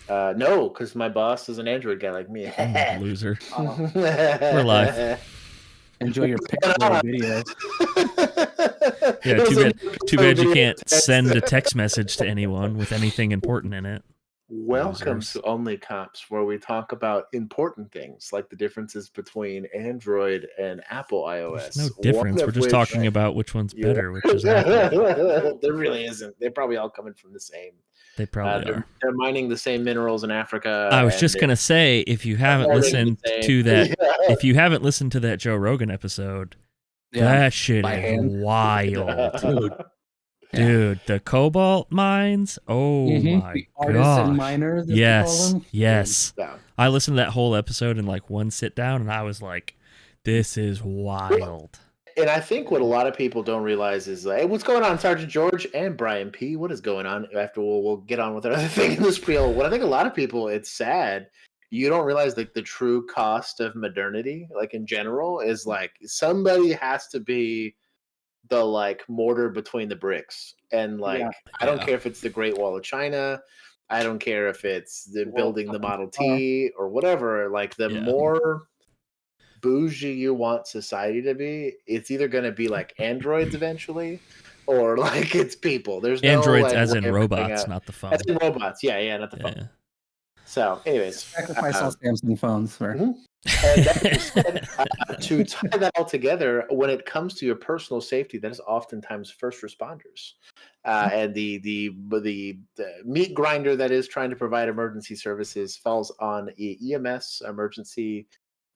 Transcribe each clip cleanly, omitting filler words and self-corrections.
No, because my boss is an Android guy like me. Loser. We're live. Enjoy your Pixar video. Yeah, too bad you can't send a text message to anyone with anything important in it. Welcome Losers. to Only Cops, where we talk about important things like the differences between Android and Apple iOS. There's no difference. We're just talking about which one's better, which is Apple. There really isn't. They're probably all coming from the same. They probably are. They're mining the same minerals in Africa. I was just gonna say, if you haven't listened to that, if you haven't listened to that Joe Rogan episode, that shit is wild. Dude, the cobalt mines. Oh my artisan miners. Yes. I listened to that whole episode in like one sit down, and I was like, "This is wild." And I think what a lot of people don't realize is like, hey, what's going on, Sergeant George and Brian P? What is going on? After we'll get on with another thing in the spiel. What I think a lot of people, it's sad. You don't realize like the true cost of modernity, like in general, is like somebody has to be the like mortar between the bricks. And like I don't care if it's the Great Wall of China. I don't care if it's the building the Model T or whatever. Like the more bougie you want society to be, it's either going to be like androids eventually, or like it's people. There's androids no, like, as in robots, not the phone. As in robots, not the phone. Yeah. So, anyways, sacrifice all Samsung phones for. And that said, to tie that all together, when it comes to your personal safety, that is oftentimes first responders, and the meat grinder that is trying to provide emergency services falls on EMS, emergency.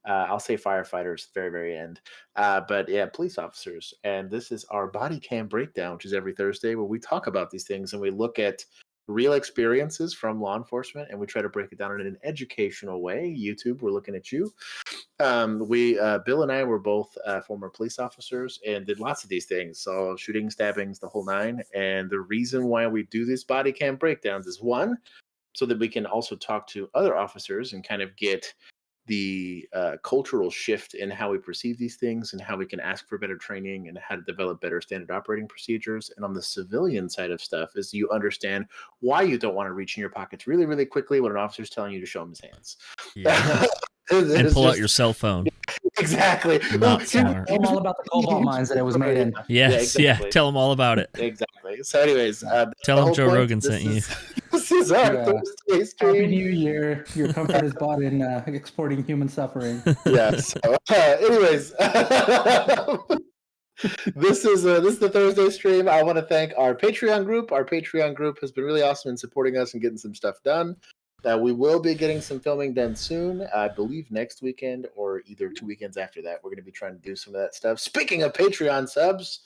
I'll say firefighters at the very, very end. But yeah, police officers. And this is our Bodycam breakdown, which is every Thursday, where we talk about these things and we look at real experiences from law enforcement and we try to break it down in an educational way. YouTube, we're looking at you. Bill and I were both former police officers and did lots of these things. So shooting, stabbings, the whole nine. And the reason why we do these Bodycam breakdowns is one, so that we can also talk to other officers and kind of get the cultural shift in how we perceive these things and how we can ask for better training and how to develop better standard operating procedures. And on the civilian side of stuff is you understand why you don't want to reach in your pockets really, really quickly when an officer's telling you to show him his hands. Yeah. And pull out your cell phone. Exactly. Not smart. Tell them all about the cobalt mines that it was made in. Yes, exactly. Tell them all about it. Exactly. So anyways. Tell them Joe Rogan sent you. This is our Thursday stream. Happy New Year. Your comfort is bought in exporting human suffering. Yes. Anyways. This is the Thursday stream. I want to thank our Patreon group. Our Patreon group has been really awesome in supporting us and getting some stuff done. We will be getting some filming done soon. I believe next weekend or either 2 weekends after that. We're going to be trying to do some of that stuff. Speaking of Patreon subs,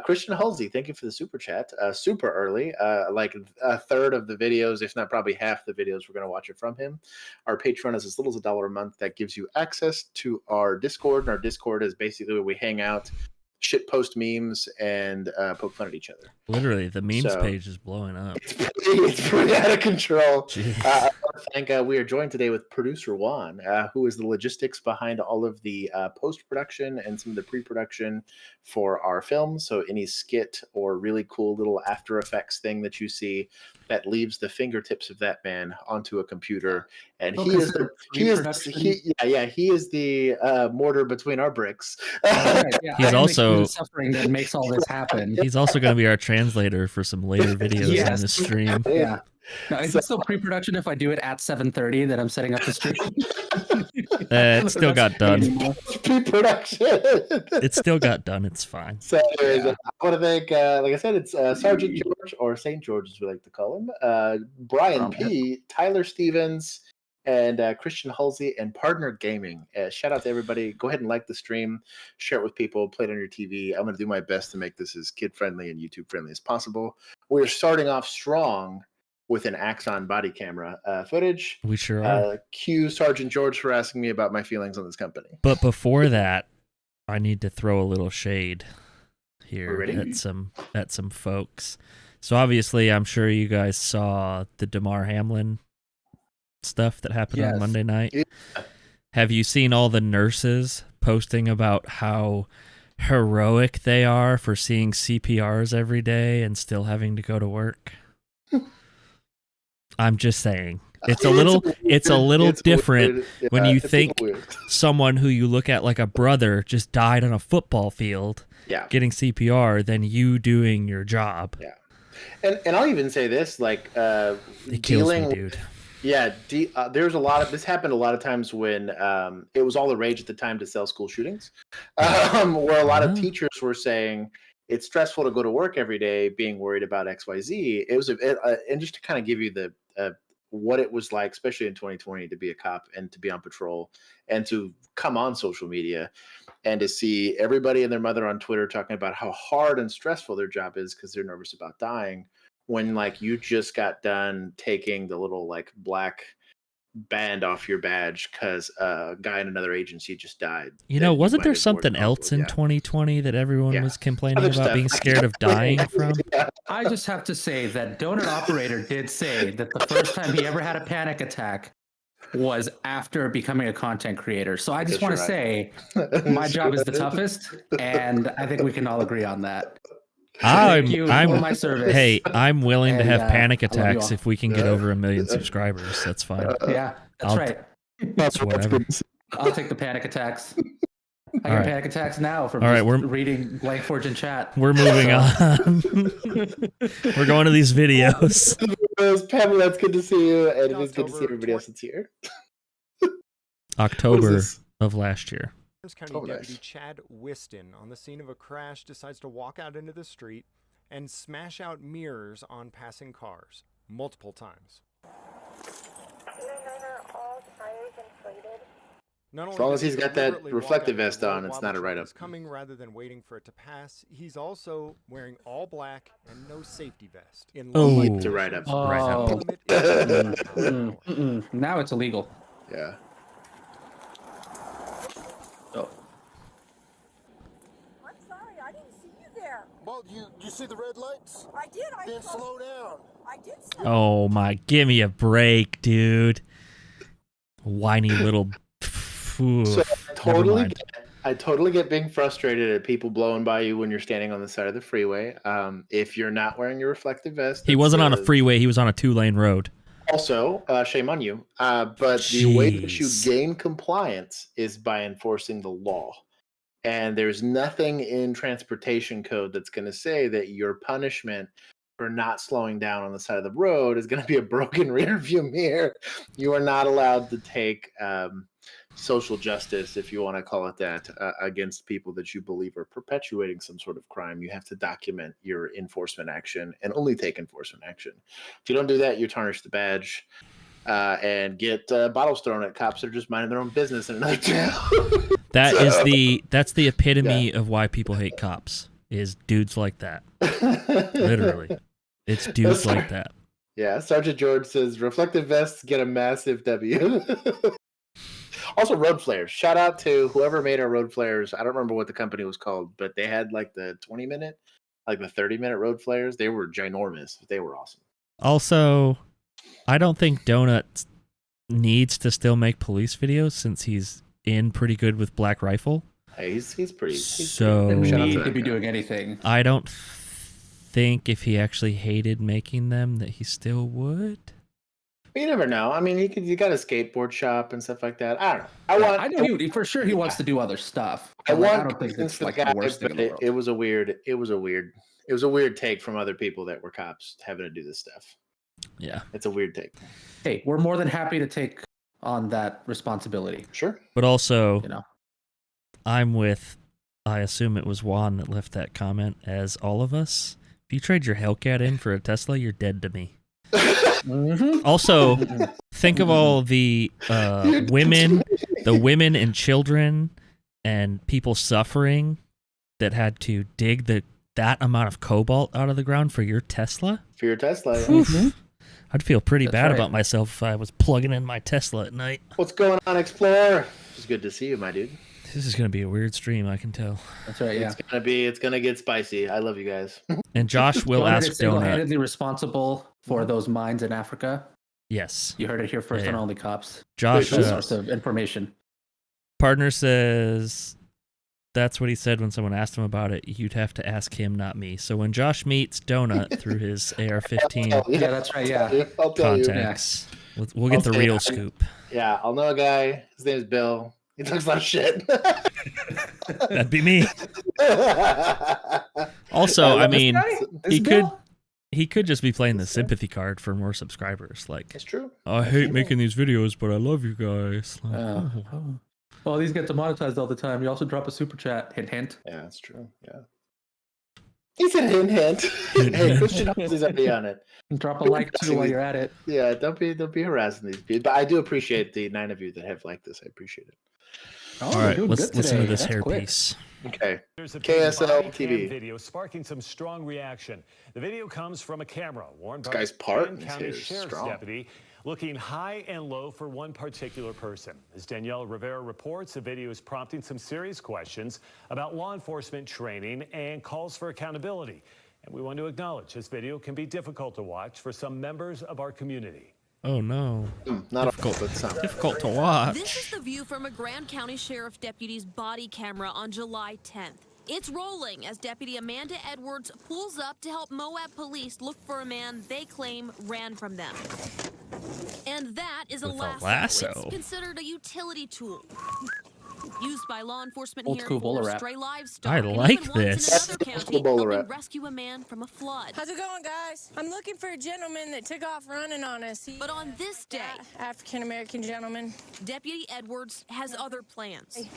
Christian Halsey, thank you for the super chat. Super early, like a third of the videos, if not probably half the videos, we're going to watch it from him. Our Patreon is as little as $1 a month. That gives you access to our Discord. And our Discord is basically where we hang out, shit post memes, and poke fun at each other. Literally, the memes page is blowing up. It's pretty out of control. I want to thank, we are joined today with producer Juan, who is the logistics behind all of the post-production and some of the pre-production for our film. So any skit or really cool little After Effects thing that you see, that leaves the fingertips of that man onto a computer, and he is the mortar between our bricks. He's also suffering that makes all this happen. He's also going to be our translator for some later videos in the stream. Yeah. No, is it still pre-production if I do it at 7:30 that I'm setting up the stream? It still got done. Pre-production. It still got done. It's fine. So anyways, I want to thank, like I said, it's Sergeant George, or St. George as we like to call him, Brian P., Tyler Stevens, and Christian Halsey and Partner Gaming. Shout out to everybody. Go ahead and like the stream, share it with people, play it on your TV. I'm going to do my best to make this as kid-friendly and YouTube-friendly as possible. We're starting off strong with an Axon body camera footage. We sure are. Cue Sergeant George for asking me about my feelings on this company. But before that, I need to throw a little shade here at some folks. So obviously, I'm sure you guys saw the Damar Hamlin stuff that happened on Monday night. Yeah. Have you seen all the nurses posting about how heroic they are for seeing CPRs every day and still having to go to work? I'm just saying. It's a little different when you think someone who you look at like a brother just died on a football field getting CPR than you doing your job. Yeah. And I'll even say this, like it kills me, dude. There's a lot of this happened a lot of times when it was all the rage at the time to sell school shootings, where a lot of teachers were saying it's stressful to go to work every day, being worried about XYZ. It was and just to kind of give you the what it was like, especially in 2020, to be a cop and to be on patrol and to come on social media and to see everybody and their mother on Twitter talking about how hard and stressful their job is because they're nervous about dying. When like you just got done taking the little like black band off your badge because a guy in another agency just died. Wasn't there something else in 2020 that everyone was complaining about being scared of dying from? I just have to say that Donut Operator did say that the first time he ever had a panic attack was after becoming a content creator. So I just want to say my job is the toughest, and I think we can all agree on that. I'm for my service. Hey, I'm willing to have panic attacks if we can get over 1 million subscribers. That's fine. Yeah, that's right. That's whatever. I'll take the panic attacks. I get panic attacks now from reading Blank Fortune chat. We're moving on. We're going to these videos. Pamela, it's good to see you, and it is good to see everybody else that's here. October of last year. County Deputy Chad Whiston on the scene of a crash decides to walk out into the street and smash out mirrors on passing cars multiple times. As long as he's got that reflective vest on, it's not a write-up. Coming rather than waiting for it to pass, he's also wearing all black and no safety vest. It's a write-up. Now it's illegal. Yeah. Well, you see the red lights? I did. Then slow down. I did slow down. Oh my, give me a break, dude. Whiny little. So I totally get being frustrated at people blowing by you when you're standing on the side of the freeway. If you're not wearing your reflective vest, he wasn't on a freeway. He was on a 2-lane road. Also, shame on you. But the way that you gain compliance is by enforcing the law. And there's nothing in transportation code that's going to say that your punishment for not slowing down on the side of the road is going to be a broken rear view mirror. You are not allowed to take social justice, if you want to call it that, against people that you believe are perpetuating some sort of crime. You have to document your enforcement action and only take enforcement action. If you don't do that, you tarnish the badge and get bottles thrown at cops that are just minding their own business in another town. That's the epitome of why people hate cops, is dudes like that. Literally. It's dudes like that. Yeah, Sergeant George says, reflective vests get a massive W. Also, road flares. Shout out to whoever made our road flares. I don't remember what the company was called, but they had like the 20-minute, like the 30-minute road flares. They were ginormous. They were awesome. Also, I don't think Donut needs to still make police videos since he's in pretty good with Black Rifle. Hey, he's pretty. So he doesn't need to be doing anything. I don't think if he actually hated making them that he still would. You never know. I mean, you got a skateboard shop and stuff like that. I don't know. I know he for sure he wants to do other stuff. I don't think it's like the worst thing in the world. It was a weird take from other people that were cops having to do this stuff. Yeah, it's a weird take. Hey, we're more than happy to take on that responsibility. Sure. But also, I assume it was Juan that left that comment, as all of us. If you trade your Hellcat in for a Tesla, you're dead to me. Also, think of all the women and children and people suffering that had to dig that amount of cobalt out of the ground for your Tesla. For your Tesla, yeah. I'd feel pretty bad about myself if I was plugging in my Tesla at night. What's going on, Explorer? It's good to see you, my dude. This is going to be a weird stream, I can tell. That's right, yeah. It's going to get spicy. I love you guys. And Josh will ask Donut. Single-handedly responsible for those mines in Africa. Yes. You heard it here first on Only Cops. Josh, source of information. Partner says that's what he said when someone asked him about it. You'd have to ask him, not me. So when Josh meets Donut through his AR-15 yeah, that's right, yeah. I'll tell contacts, We'll get the real scoop. Yeah, I'll know a guy. His name is Bill. He talks a lot of shit. That'd be me. Also, I mean, he could just be playing the sympathy card for more subscribers. Like, it's true. I hate making these videos, but I love you guys. Like, Well, these get demonetized all the time. You also drop a super chat. Hint, hint. Yeah, that's true. Yeah. He said hint, hint. Hey, Christian Holmes is already on it. Drop a like too while you're at it. Yeah, don't be harassing these people. But I do appreciate the 9 of you that have liked this. I appreciate it. Oh, all right, let's listen to this hairpiece. Okay. KSL TV video sparking some strong reaction. The video comes from a camera worn by this guy's part a county sheriff's strong. deputy, looking high and low for one particular person. As Danielle Rivera reports, the video is prompting some serious questions about law enforcement training and calls for accountability. And we want to acknowledge this video can be difficult to watch for some members of our community. Oh no. Not difficult, but sound. Difficult to watch. This is the view from a Grand County Sheriff Deputy's body camera on July 10th. It's rolling as Deputy Amanda Edwards pulls up to help Moab police look for a man they claim ran from them. And that is a lasso. It's considered a utility tool. Used by law enforcement Old here school bowler for rap. stray livestock. I and like even once this. in another county, helping rescue a man from a flood. How's it going, guys? I'm looking for a gentleman that took off running on us. But on this day, African-American gentleman. Deputy Edwards has other plans.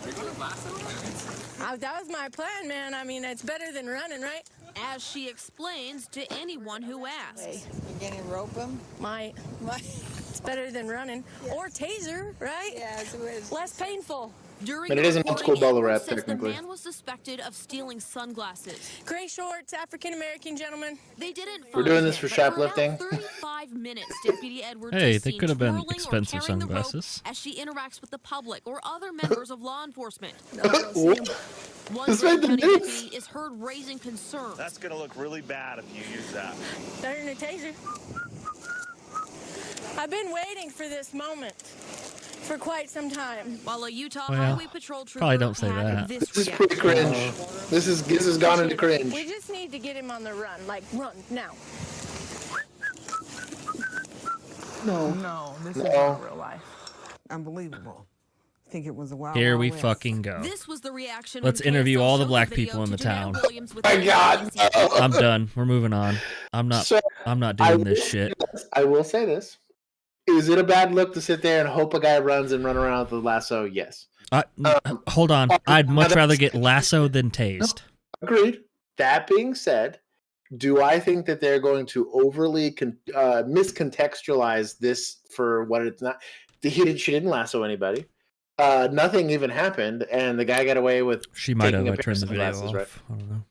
That was my plan, man. I mean, it's better than running, right? As she explains to anyone who asks. You're gonna rope him? Might. It's better than running. Yes. Or taser, right? Yeah, it is. Less painful. During but it is an old school bowler rap, technically. The man was suspected of stealing sunglasses. Gray shorts, African-American gentleman. They didn't. We're doing this for shoplifting. For 35 minutes, Deputy Edwards. Hey, they could have been expensive sunglasses. As she interacts with the public or other members of law enforcement. One deputy is heard raising concerns. That's gonna look really bad if you use that. Better than a taser. I've been waiting for this moment for quite some time. While a Utah Highway Patrol trooper probably don't say that. This is pretty cringe. This has gone into cringe. We just need to get him on the run. Like, run now. No, this is not real life. Unbelievable. I think it was a wild. Here we fucking go. This was the reaction. Let's interview all the black people in the town. My God. I'm done. We're moving on. I'm not doing this shit. I will say this. Is it a bad look to sit there and hope a guy runs and run around with a lasso? Yes. Hold on. I'd much rather get lasso than tased. Agreed. That being said, do I think that they're going to overly miscontextualize this for what it's not? She didn't lasso anybody. Nothing even happened, and the guy got away with. She might have turned the video off. right? I don't know.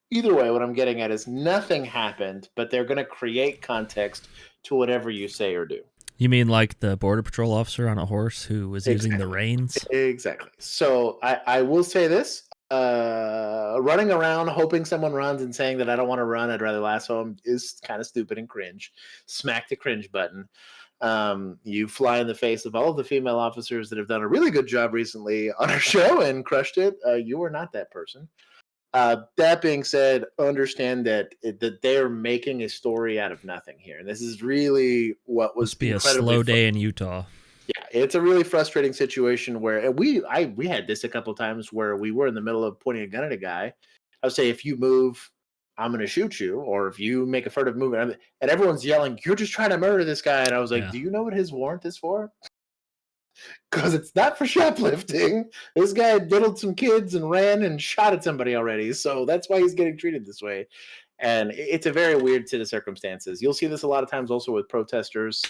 Either way, what I'm getting at is nothing happened, but they're going to create context to whatever you say or do. You mean like the Border Patrol officer on a horse who was using the reins? Exactly. So I will say this. Running around hoping someone runs and saying that I don't want to run, I'd rather lasso him is kind of stupid and cringe. Smack the cringe button. You fly in the face of all of the female officers that have done a really good job recently on our show and crushed it. You are not that person. That being said, understand that they're making a story out of nothing here. And this is really what was be a slow day in Utah. Yeah, it's a really frustrating situation where and we had this a couple of times where we were in the middle of pointing a gun at a guy. I would say, if you move, I'm going to shoot you, or if you make a furtive movement, and everyone's yelling, "You're just trying to murder this guy." And I was like, "Do you know what his warrant is for?" Because it's not for shoplifting. This guy diddled some kids and ran and shot at somebody already, so that's why he's getting treated this way. And it's a very weird set of circumstances. You'll see this a lot of times also with protesters.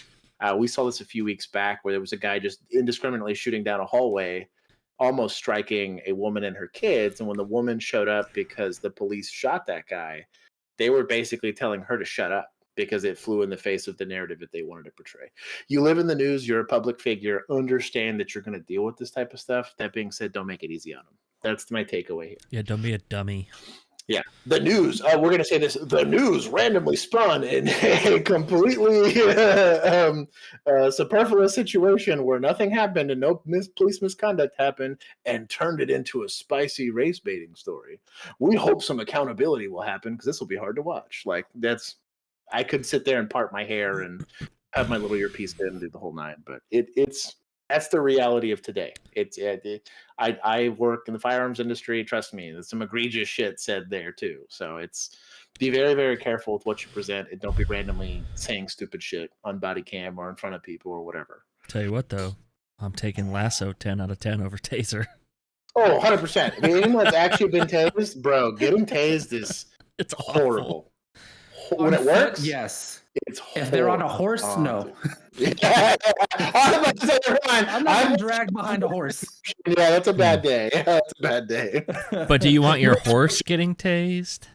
We saw this a few weeks back where there was a guy just indiscriminately shooting down a hallway, almost striking a woman and her kids. And when the woman showed up because the police shot that guy, they were basically telling her to shut up because it flew in the face of the narrative that they wanted to portray. You live in the news, you're a public figure, understand that you're going to deal with this type of stuff. That being said, don't make it easy on them. That's my takeaway here. Yeah, don't be a dummy. Yeah, the news. We're going to say this. The news randomly spun in a completely superfluous situation where nothing happened and no police misconduct happened and turned it into a spicy race baiting story. We hope some accountability will happen because this will be hard to watch. Like I could sit there and part my hair and have my little earpiece in and do the whole nine. But it's that's the reality of today. I work in the firearms industry. Trust me, there's some egregious shit said there too. So it's be very, very careful with what you present, and don't be randomly saying stupid shit on body cam or in front of people or whatever. Tell you what, though, I'm taking lasso 10 out of 10 over taser. Oh, 100%. If anyone that's actually been tased, bro, getting tased is it's horrible. When it works, yes. It's if they're on a horse, no. I'm not going to drag behind a horse. Yeah, that's a bad day. That's a bad day. But do you want your horse getting tased?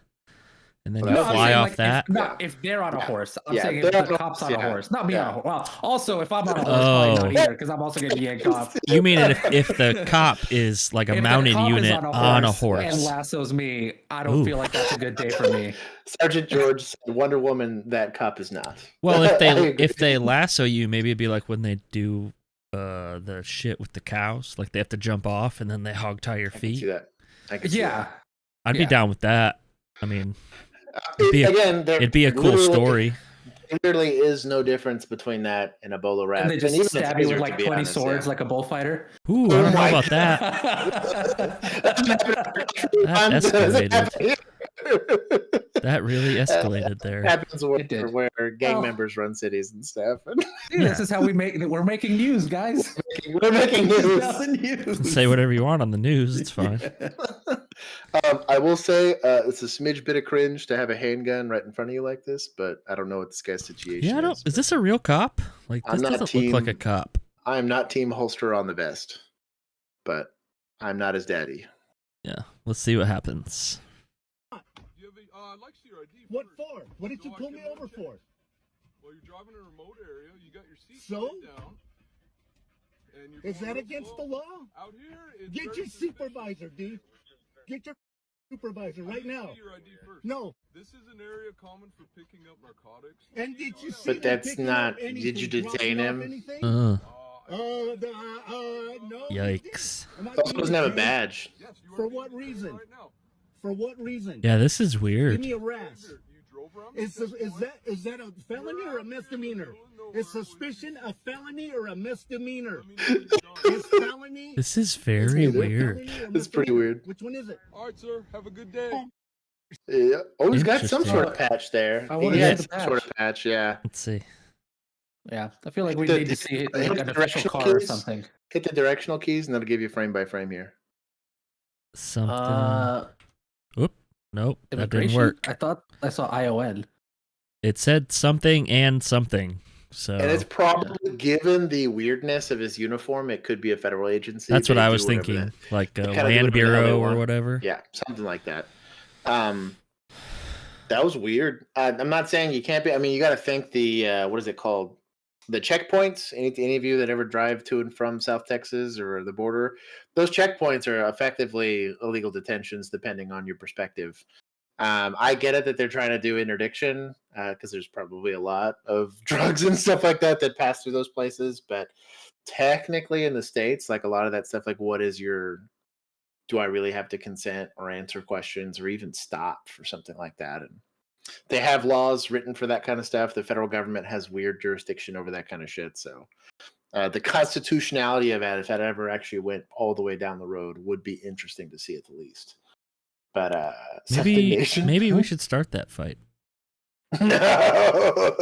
And then you fly off that? If they're on a horse. I'm saying if the cop's on a horse. Not me on a horse. Well, also, if I'm on a horse, probably not either, because I'm also going to be yanked off. You mean if the cop is like a mounted unit on a horse and lassos me, I don't feel like that's a good day for me. Sergeant George said, Wonder Woman, that cop is not. Well, if they lasso you, maybe it'd be like when they do the shit with the cows. Like they have to jump off and then they hog tie your feet. I can see that. I'd be down with that. I mean... It'd be a cool story. There literally is no difference between that and a bolo wrap. And they just stab you with like 20 swords like a bullfighter. Ooh, I don't know about that. That escalated. That really escalated there. Happens where gang members run cities and stuff. This is how we're making news, guys. We're making news. Say whatever you want on the news. It's fine. I will say it's a smidge bit of cringe to have a handgun right in front of you like this, but I don't know what this guy's situation is. Is this a real cop? Like this doesn't look like a cop. I am not team holster on the vest, but I'm not his daddy. Yeah, let's see what happens. What for? What did you pull me over for? Well, you're driving in a remote area. You got your seat down. And is that against the law? Out here, get your supervisor, D. Get your supervisor right now. Your ID first. No. This is an area common for picking up narcotics. And did you see? But that's not. Did you detain him? No. Yikes! Also doesn't have a badge. Yes, for what reason? Right now. For what reason? Yeah, this is weird. Give me a arrest. Is that a felony or a misdemeanor? Is suspicion a felony or a misdemeanor? Is felony? This is very weird. It's pretty weird. Which one is it? All right, sir. Have a good day. Yeah. Oh, he's got some sort of patch there. He has some sort of patch. Yeah. Let's see. Yeah, I feel like we need to see an official car or something. Hit the directional keys, and that'll give you frame by frame here. Something. Oop. Nope. That didn't work. I thought I saw ION. It said something and something. So. And it's probably, given the weirdness of his uniform, it could be a federal agency. That's what I was thinking, like a land bureau or whatever. Yeah, something like that. That was weird. I'm not saying you can't be. I mean, you got to think the what is it called? The checkpoints. Any of you that ever drive to and from South Texas or the border, those checkpoints are effectively illegal detentions, depending on your perspective. I get it that they're trying to do interdiction because there's probably a lot of drugs and stuff like that pass through those places. But technically in the States, like a lot of that stuff, like do I really have to consent or answer questions or even stop for something like that? And they have laws written for that kind of stuff. The federal government has weird jurisdiction over that kind of shit. So the constitutionality of it, if that ever actually went all the way down the road, would be interesting to see at the least. But maybe we should start that fight. No.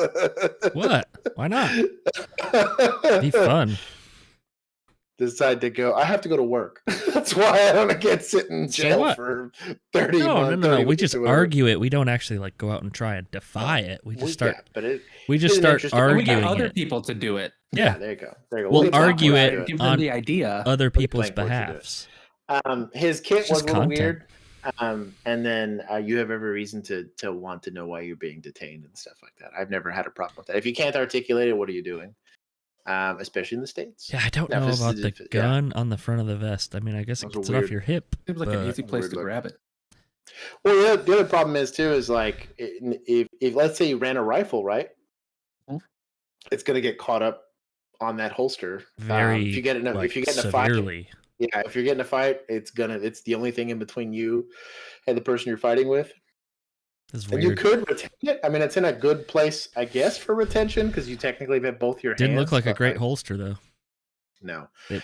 What? Why not? Be fun. Decide to go. I have to go to work. That's why I don't get sit in jail for 30 months. No. We just argue it. We don't actually like go out and try and defy it. We just start. We just start arguing. We get other people to do it. Yeah, there you go. We'll argue it give them the idea. Other people's behalfs. His kit was a little weird. And then you have every reason to want to know why you're being detained and stuff like that. I've never had a problem with that. If you can't articulate it, what are you doing? Especially in the States. Yeah, I don't know about the gun on the front of the vest. I mean, I guess it gets it off your hip. Seems like an easy place to grab it. Well, the other problem is too is like if let's say you ran a rifle, right? It's gonna get caught up on that holster. If you get in a fight. Yeah, if you're getting a fight, it's the only thing in between you and the person you're fighting with. It's and you could retain it. I mean, it's in a good place, I guess, for retention because you technically have both your hands. Didn't look like a great holster though. No, it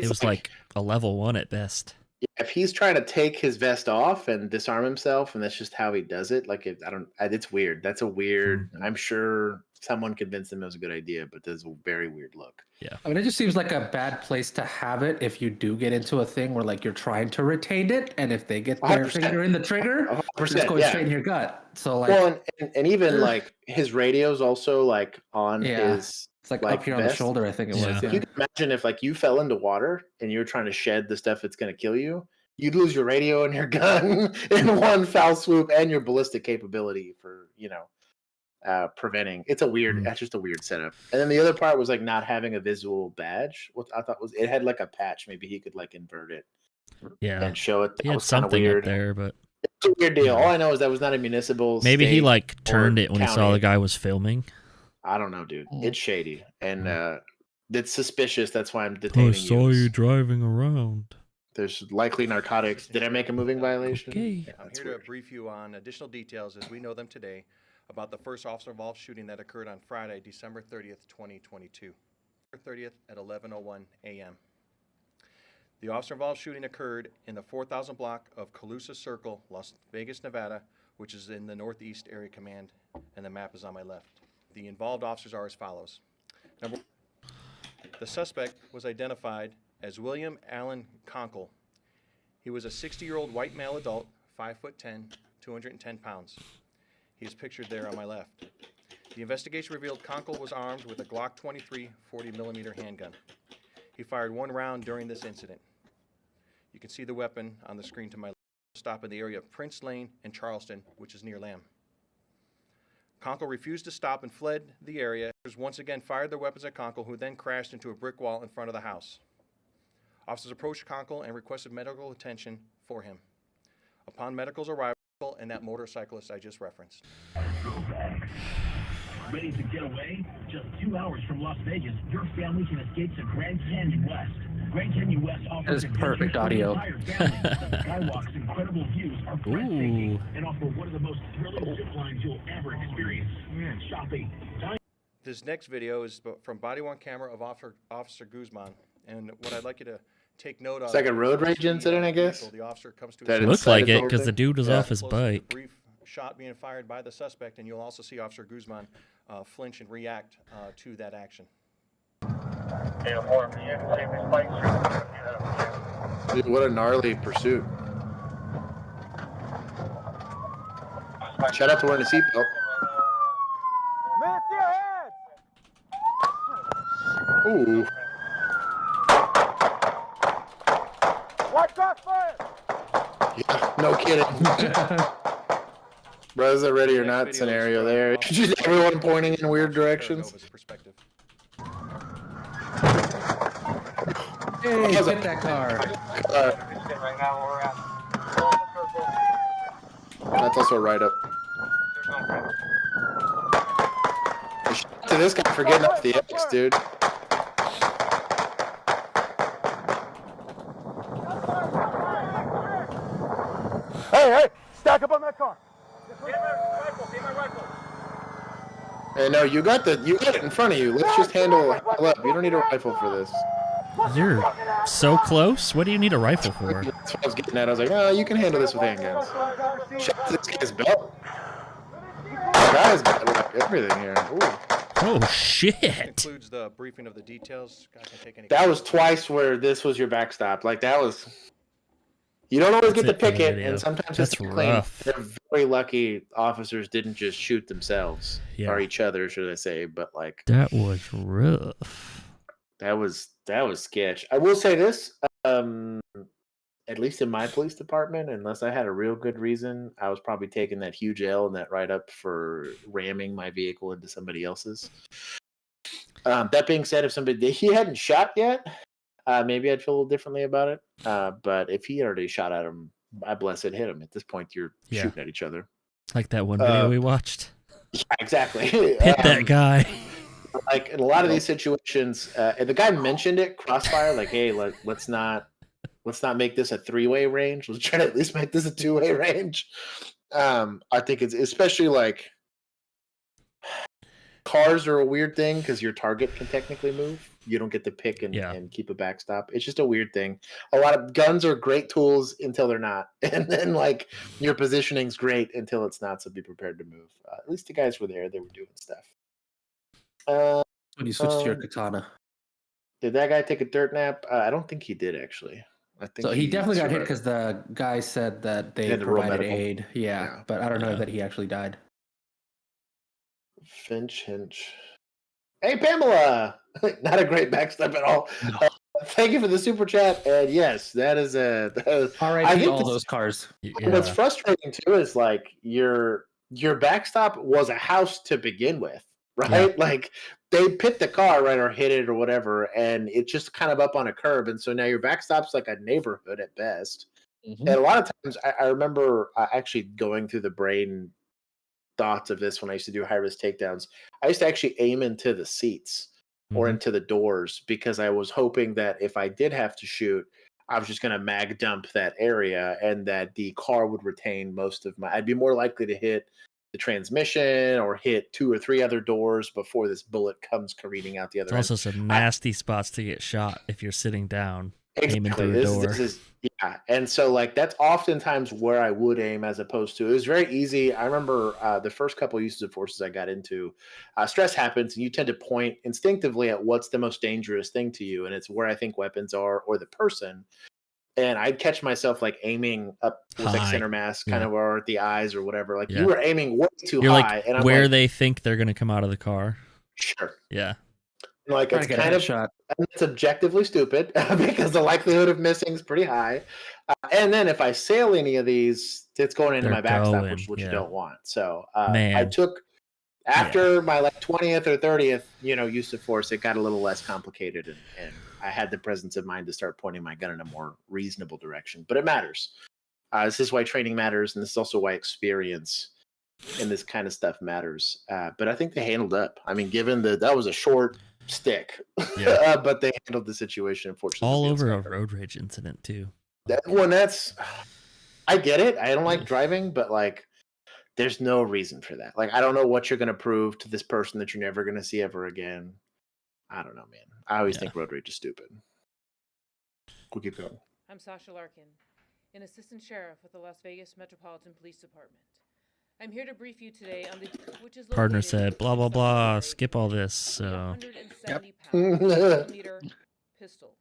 was like a level 1 at best. If he's trying to take his vest off and disarm himself, and that's just how he does it, like it's weird. That's a weird. I'm sure someone convinced him it was a good idea, but there's a very weird look. Yeah, I mean, it just seems like a bad place to have it if you do get into a thing where like you're trying to retain it, and if they get their finger in the trigger, it's going straight in your gut. So like, well, and even like his radio's also like on his. It's like up here on the shoulder, I think it was. Yeah. You can imagine if like you fell into water and you were trying to shed the stuff that's going to kill you, you'd lose your radio and your gun in one foul swoop and your ballistic capability for, preventing. It's a weird, that's just a weird setup. And then the other part was like not having a visual badge. What I thought was it had like a patch. Maybe he could like invert it. Yeah. And show it. He had something weird. up there, but it's a weird deal. All I know is that was not a municipal. Maybe he like turned it when he saw the guy was filming. I don't know, dude. It's shady and it's suspicious. That's why I'm detaining you. I saw you driving around. There's likely narcotics. Did I make a moving violation? Okay. Yeah, I'm here to brief you on additional details as we know them today about the first officer-involved shooting that occurred on Friday, December 30th, 2022. 30th at 11:01 a.m. The officer-involved shooting occurred in the 4000 block of Calusa Circle, Las Vegas, Nevada, which is in the Northeast Area Command, and the map is on my left. The involved officers are as follows. Number 1, the suspect was identified as William Allen Conkle. He was a 60-year-old white male adult, 5'10", 210 pounds. He is pictured there on my left. The investigation revealed Conkle was armed with a Glock 23 40mm handgun. He fired 1 round during this incident. You can see the weapon on the screen to my left. Stop in the area of Prince Lane and Charleston, which is near Lamb. Conkle refused to stop and fled the area. Officers once again fired their weapons at Conkle, who then crashed into a brick wall in front of the house. Officers approached Conkle and requested medical attention for him. Upon medical's arrival, and that motorcyclist I just referenced. Ready to get away? Just 2 hours from Las Vegas, your family can escape to Grand Canyon West. Grand Canyon West offers perfect audio. Skywalk's incredible views are breathtaking and offer one of the most thrilling zip lines you'll ever experience. Shopping. This next video is from body-worn camera of Officer Guzman, and what I'd like you to take note of. It's like a road rage incident, I guess. The officer comes to it looks like it because the dude was off his bike. Brief shot being fired by the suspect, and you'll also see Officer Guzman flinch and react to that action. Dude, what a gnarly pursuit. Shout out to wearing a seatbelt. Ooh. Yeah, no kidding. Bro, is it ready or not scenario there? Just everyone pointing in weird directions. Hey, hit that car. That's also right up. To this guy for getting off the X, dude. Hey, stack up on that car. Get my rifle. Hey, no, you got it in front of you. Let's just handle it up. You don't need a rifle for this. You're so close. What do you need a rifle for? That's what I was getting at. I was like, oh, you can handle this with handguns. Check this guy's belt. This guy's got like everything here. Ooh. Oh shit! Includes the briefing of the details. That was twice where this was your backstop. Like that was. You don't always get to pick it, and sometimes it's rough. They're very lucky officers didn't just shoot themselves or each other, should I say? But like that was rough. That was sketch. I will say this, at least in my police department, unless I had a real good reason, I was probably taking that huge L and that write-up for ramming my vehicle into somebody else's. That being said, if he hadn't shot yet, maybe I'd feel a little differently about it. But if he already shot at him, I bless it hit him. At this point, you're shooting at each other. Like that one video we watched. Yeah, exactly. Hit that guy. Like in a lot of these situations, and the guy mentioned it, crossfire, like, hey, let's not make this a 3-way range. Let's try to at least make this a 2-way range. I think it's especially like cars are a weird thing because your target can technically move. You don't get to pick and keep a backstop. It's just a weird thing. A lot of guns are great tools until they're not, and then like your positioning's great until it's not. So be prepared to move. At least the guys were there; they were doing stuff. When you switch to your katana, did that guy take a dirt nap? I don't think he did actually. I think so he definitely got hit because the guy said that they provided aid. Yeah, but I don't know that he actually died. Finch Hinch. Hey, Pamela! Not a great backstep at all. No. Thank you for the super chat. And yes, that is a. R.I.P. all those cars. What's frustrating too is like your backstop was a house to begin with, right? Yeah. Like they pit the car, right, or hit it or whatever, and it's just kind of up on a curb, and so now your backstop's like a neighborhood at best. Mm-hmm. And a lot of times, I remember actually going through the brain thoughts of this when I used to do high risk takedowns. I used to actually aim into the seats or into the doors because I was hoping that if I did have to shoot, I was just going to mag dump that area and that the car would retain most of I'd be more likely to hit the transmission or hit 2 or 3 other doors before this bullet comes careening out the other end. Also some nasty spots to get shot if you're sitting down. Aiming through a door. And so like that's oftentimes where I would aim as opposed to it was very easy. I remember the first couple of uses of forces I got into, stress happens and you tend to point instinctively at what's the most dangerous thing to you, and it's where I think weapons are or the person. And I'd catch myself like aiming up with like center mass, kind of or at the eyes or whatever. Like you were aiming way too high, like and I'm where like, they think they're going to come out of the car. Sure. Yeah. Like it's kind of shot. It's objectively stupid because the likelihood of missing is pretty high. And then if I sail any of these, it's going into my backstop, which you don't want. So I took after my like 20th or 30th, use of force, it got a little less complicated, and I had the presence of mind to start pointing my gun in a more reasonable direction. But it matters. This is why training matters, and this is also why experience in this kind of stuff matters. But I think they handled up. I mean, given that was a short stick, but they handled the situation unfortunately. All over a road rage incident too. I get it. I don't like driving, but like there's no reason for that. Like I don't know what you're going to prove to this person that you're never going to see ever again. I don't know, man. I always think road rage is stupid. We'll keep going. I'm Sasha Larkin, an assistant sheriff with the Las Vegas Metropolitan Police Department. I'm here to brief you today on the which is partner said blah blah blah, skip all this. So 170 pound pistol.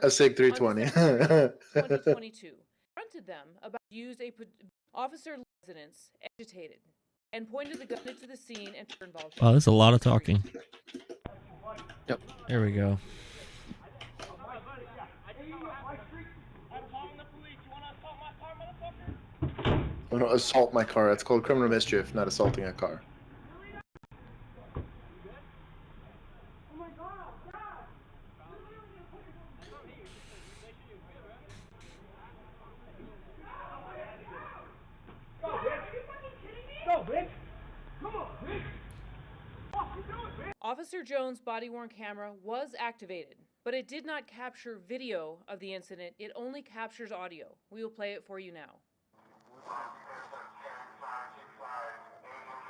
A SIG 320. 2022 confronted them about use a officer residence agitated and pointed the gun into the scene and involved. Oh, there's a lot of talking. Yep. There we go. I'm going to assault my car. It's called criminal mischief, not assaulting a car. Officer Jones' body-worn camera was activated, but it did not capture video of the incident. It only captures audio. We will play it for you now.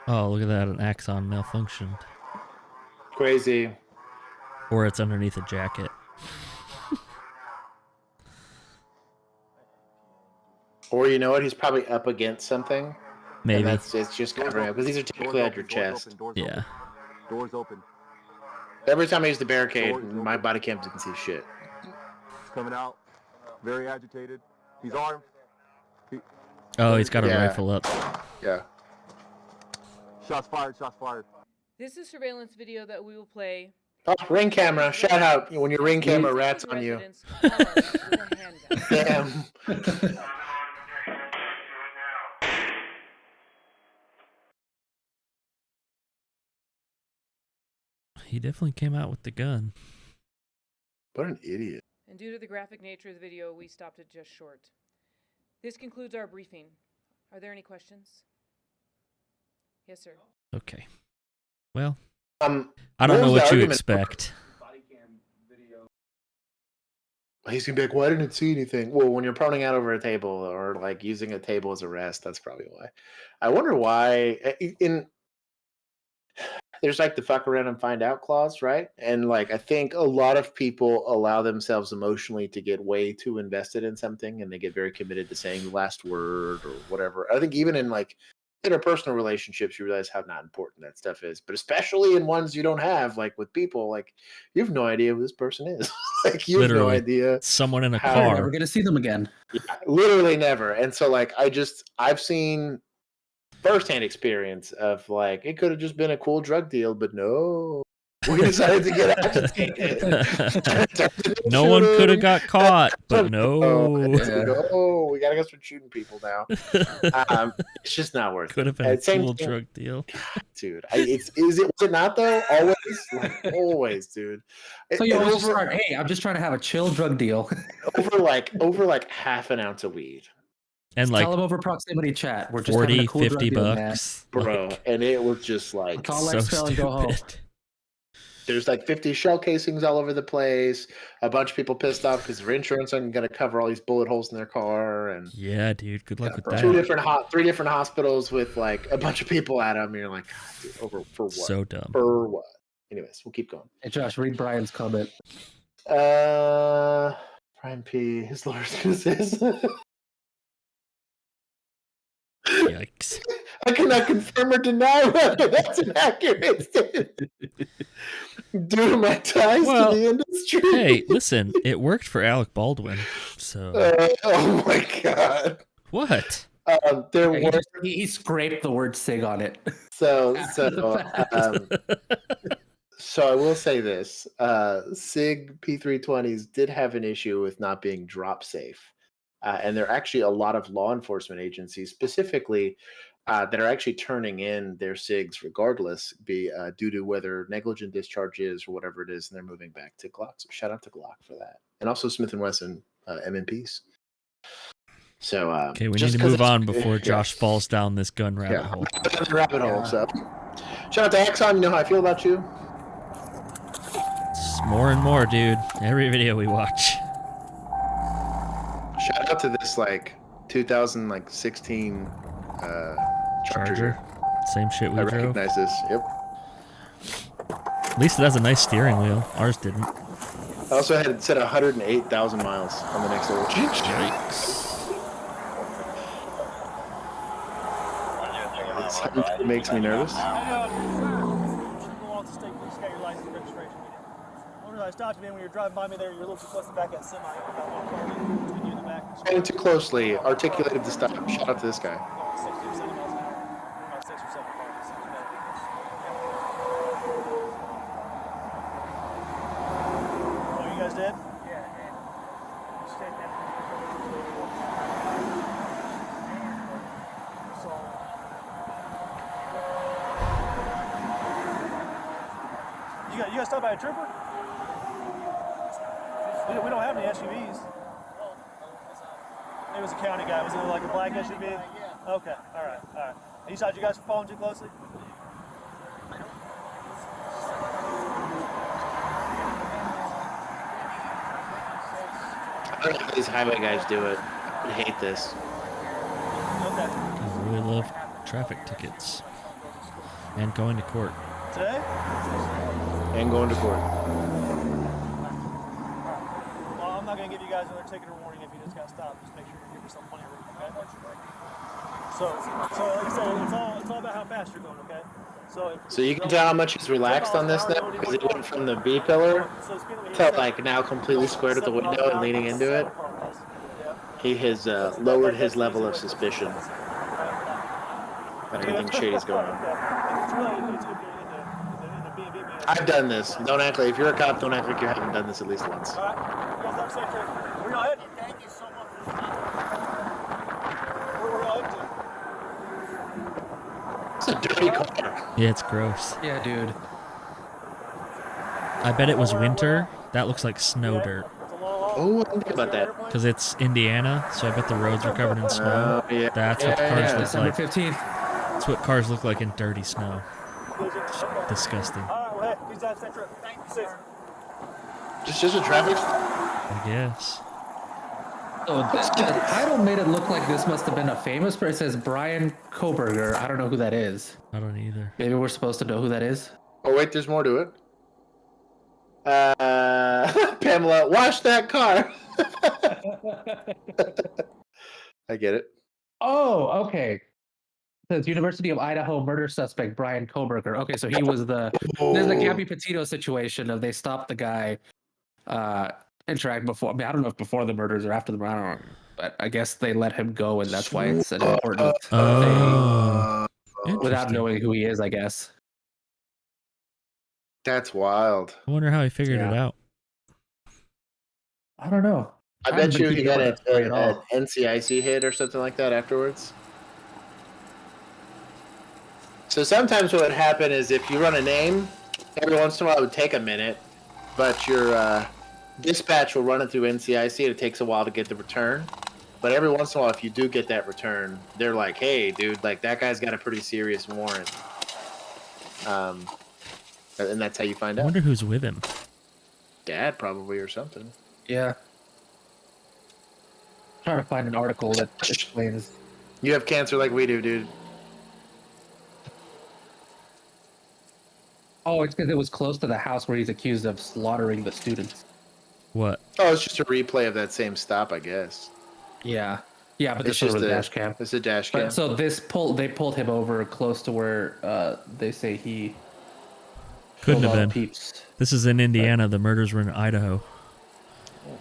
Oh, look at that. An Axon malfunctioned. Crazy. Or it's underneath a jacket. Or you know what? He's probably up against something. Maybe. It's just covering up because these are typically at your chest. Yeah. Doors open. Every time I use the barricade, my body cam didn't see shit. He's coming out. Very agitated. He's armed. He's got a rifle up. Yeah. Shots fired, shots fired. This is surveillance video that we will play. Oh, ring camera. Shout out when your ring camera rats on you. Damn. He definitely came out with the gun. What an idiot. And due to the graphic nature of the video, we stopped it just short. This concludes our briefing. Are there any questions? Yes, sir. Okay. Well, I don't know what you expect. He's gonna be like, "Well, I didn't see anything." Well, when you're proning out over a table or like using a table as a rest, that's probably why. I wonder why. There's like the fuck around and find out clause, right? And like I think a lot of people allow themselves emotionally to get way too invested in something, and they get very committed to saying the last word or whatever. I think even in like interpersonal relationships, you realize how not important that stuff is. But especially in ones you don't have, like with people, like you have no idea who this person is. Like you have no idea. Someone in a We're car. never gonna see them again. Yeah, literally never. And so like I've seen firsthand experience of like it could have just been a cool drug deal, but no, we decided to get agitated. No one could have got caught, but no. No, we gotta go start shooting people now. It's just not worth it. Could have been a cool drug deal, dude. Was it not though? Always, like always, dude. So you always start, hey, I'm just trying to have a chill drug deal. over like half an ounce of weed. And like tell them over proximity chat. We're just 40, having a cool 50 drug bucks. Deal, bro. And it was just like so stupid. Go home. There's like 50 shell casings all over the place. A bunch of people pissed off because their insurance isn't going to cover all these bullet holes in their car. And yeah, dude, good luck with that. 3 different hospitals with like a bunch of people at them. And you're like, God, dude, over for what? So dumb. For what? Anyways, we'll keep going. Hey, Josh, read Brian's comment. Brian P. His lawyer's going to say. Yikes. I cannot confirm or deny whether that's an accurate statement. Due to my ties to the industry. Hey, listen, it worked for Alec Baldwin. So. Oh my God. What? He scraped the word SIG on it. So I will say this: SIG P320s did have an issue with not being drop safe. And there are actually a lot of law enforcement agencies specifically that are actually turning in their SIGs regardless, due to whether negligent discharges or whatever it is, and they're moving back to Glock. So shout out to Glock for that. And also Smith & Wesson MMPs. So okay, we need to move on before Josh falls down this gun rabbit hole. Rabbit hole. So shout out to Exxon. You know how I feel about you. It's more and more, dude. Every video we watch. Shout out to this like 2016 Charger. Same shit we drove. I recognize this. Yep. At least it has a nice steering wheel. Ours didn't. I also had it set 108,000 miles on the next oil change. Yikes. It makes me nervous. I stopped you, man, when you were driving by me there. You were a little too close to back that semi. Between you and the back. Going too closely. Articulated the stop. Shout out to this guy. 60 or 70 miles an hour. About 6 or 7 cars. Oh, you guys did? Yeah. You guys stopped by a trooper? We don't have any SUVs. It was a county guy. Was it like a black SUV? Yeah. Okay. All right. You thought you guys were following too closely? I don't know how these highway guys do it. I hate this. Okay. I really love traffic tickets. And going to court. Today? And going to court. Well, I'm not going to give you guys another ticket or warning if you just got stopped. Just make sure you give yourself plenty of room, okay? So like I said, it's all about how fast you're going, okay? So you can tell how much he's relaxed on this now, because he went from the B pillar to like now completely squared at the window and leaning into it. He has lowered his level of suspicion that anything shady's going on. I've done this. Don't act like, if you're a cop, don't act like you haven't done this at least once. All right. You guys have a safe trip. Where y'all headed? Thank you so much for your time. Where y'all headed to? It's a dirty car. Yeah, it's gross. Yeah, dude. I bet it was winter. That looks like snow dirt. Oh, I didn't think about that. Because it's Indiana, so I bet the roads are covered in snow. Yeah. That's what cars look December like. 15th. That's what cars look like in dirty snow. Disgusting. All right, well, hey, please have a safe trip. Thank you, sis. Just a traffic. I guess. So the title made it look like this must have been a famous person. It says Brian Koberger. I don't know who that is. I don't either. Maybe we're supposed to know who that is. Oh wait, there's more to it. Pamela, wash that car. I get it. Oh, okay. It says University of Idaho murder suspect Brian Koberger. Okay, so he was there's the Gabby Petito situation of they stopped the guy interact before. I mean, I don't know if before the murders or after the murder. I don't know. But I guess they let him go, and that's why it's an important thing. Without knowing who he is, I guess. That's wild. I wonder how he figured it out. I don't know. I bet you he got an NCIC hit or something like that afterwards. So sometimes what would happen is if you run a name, every once in a while it would take a minute, but your dispatch will run it through NCIC and it takes a while to get the return. But every once in a while, if you do get that return, they're like, hey, dude, like that guy's got a pretty serious warrant. And that's how you find out. I wonder who's with him. Dad, probably, or something. Yeah. I'm trying to find an article that explains. You have cancer like we do, dude. Oh, it's because it was close to the house where he's accused of slaughtering the students. What? Oh, it's just a replay of that same stop, I guess. Yeah. Yeah, but It's this is just a a dash cam. It's a dash cam. But so they pulled him over close to where they say he Couldn't have killed all been. the peeps. This is in Indiana. The murders were in Idaho.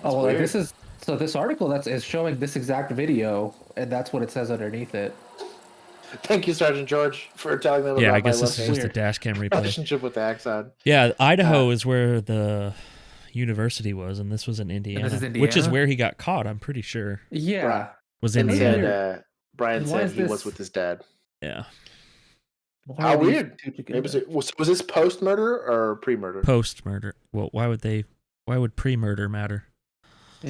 Oh well, like, this is so. This article is showing this exact video, and that's what it says underneath it. Thank you, Sergeant George, for telling them Yeah, about I guess my this is just a dash cam replay. relationship with the Axon. Yeah, Idaho is where the university was, and this was in Indiana, which is where he got caught. I'm pretty sure. Yeah, was And Indiana. said, Brian Why said is he this- was with his dad. Yeah. How weird. Was this post-murder or pre-murder? Post murder. Well, why would pre-murder matter?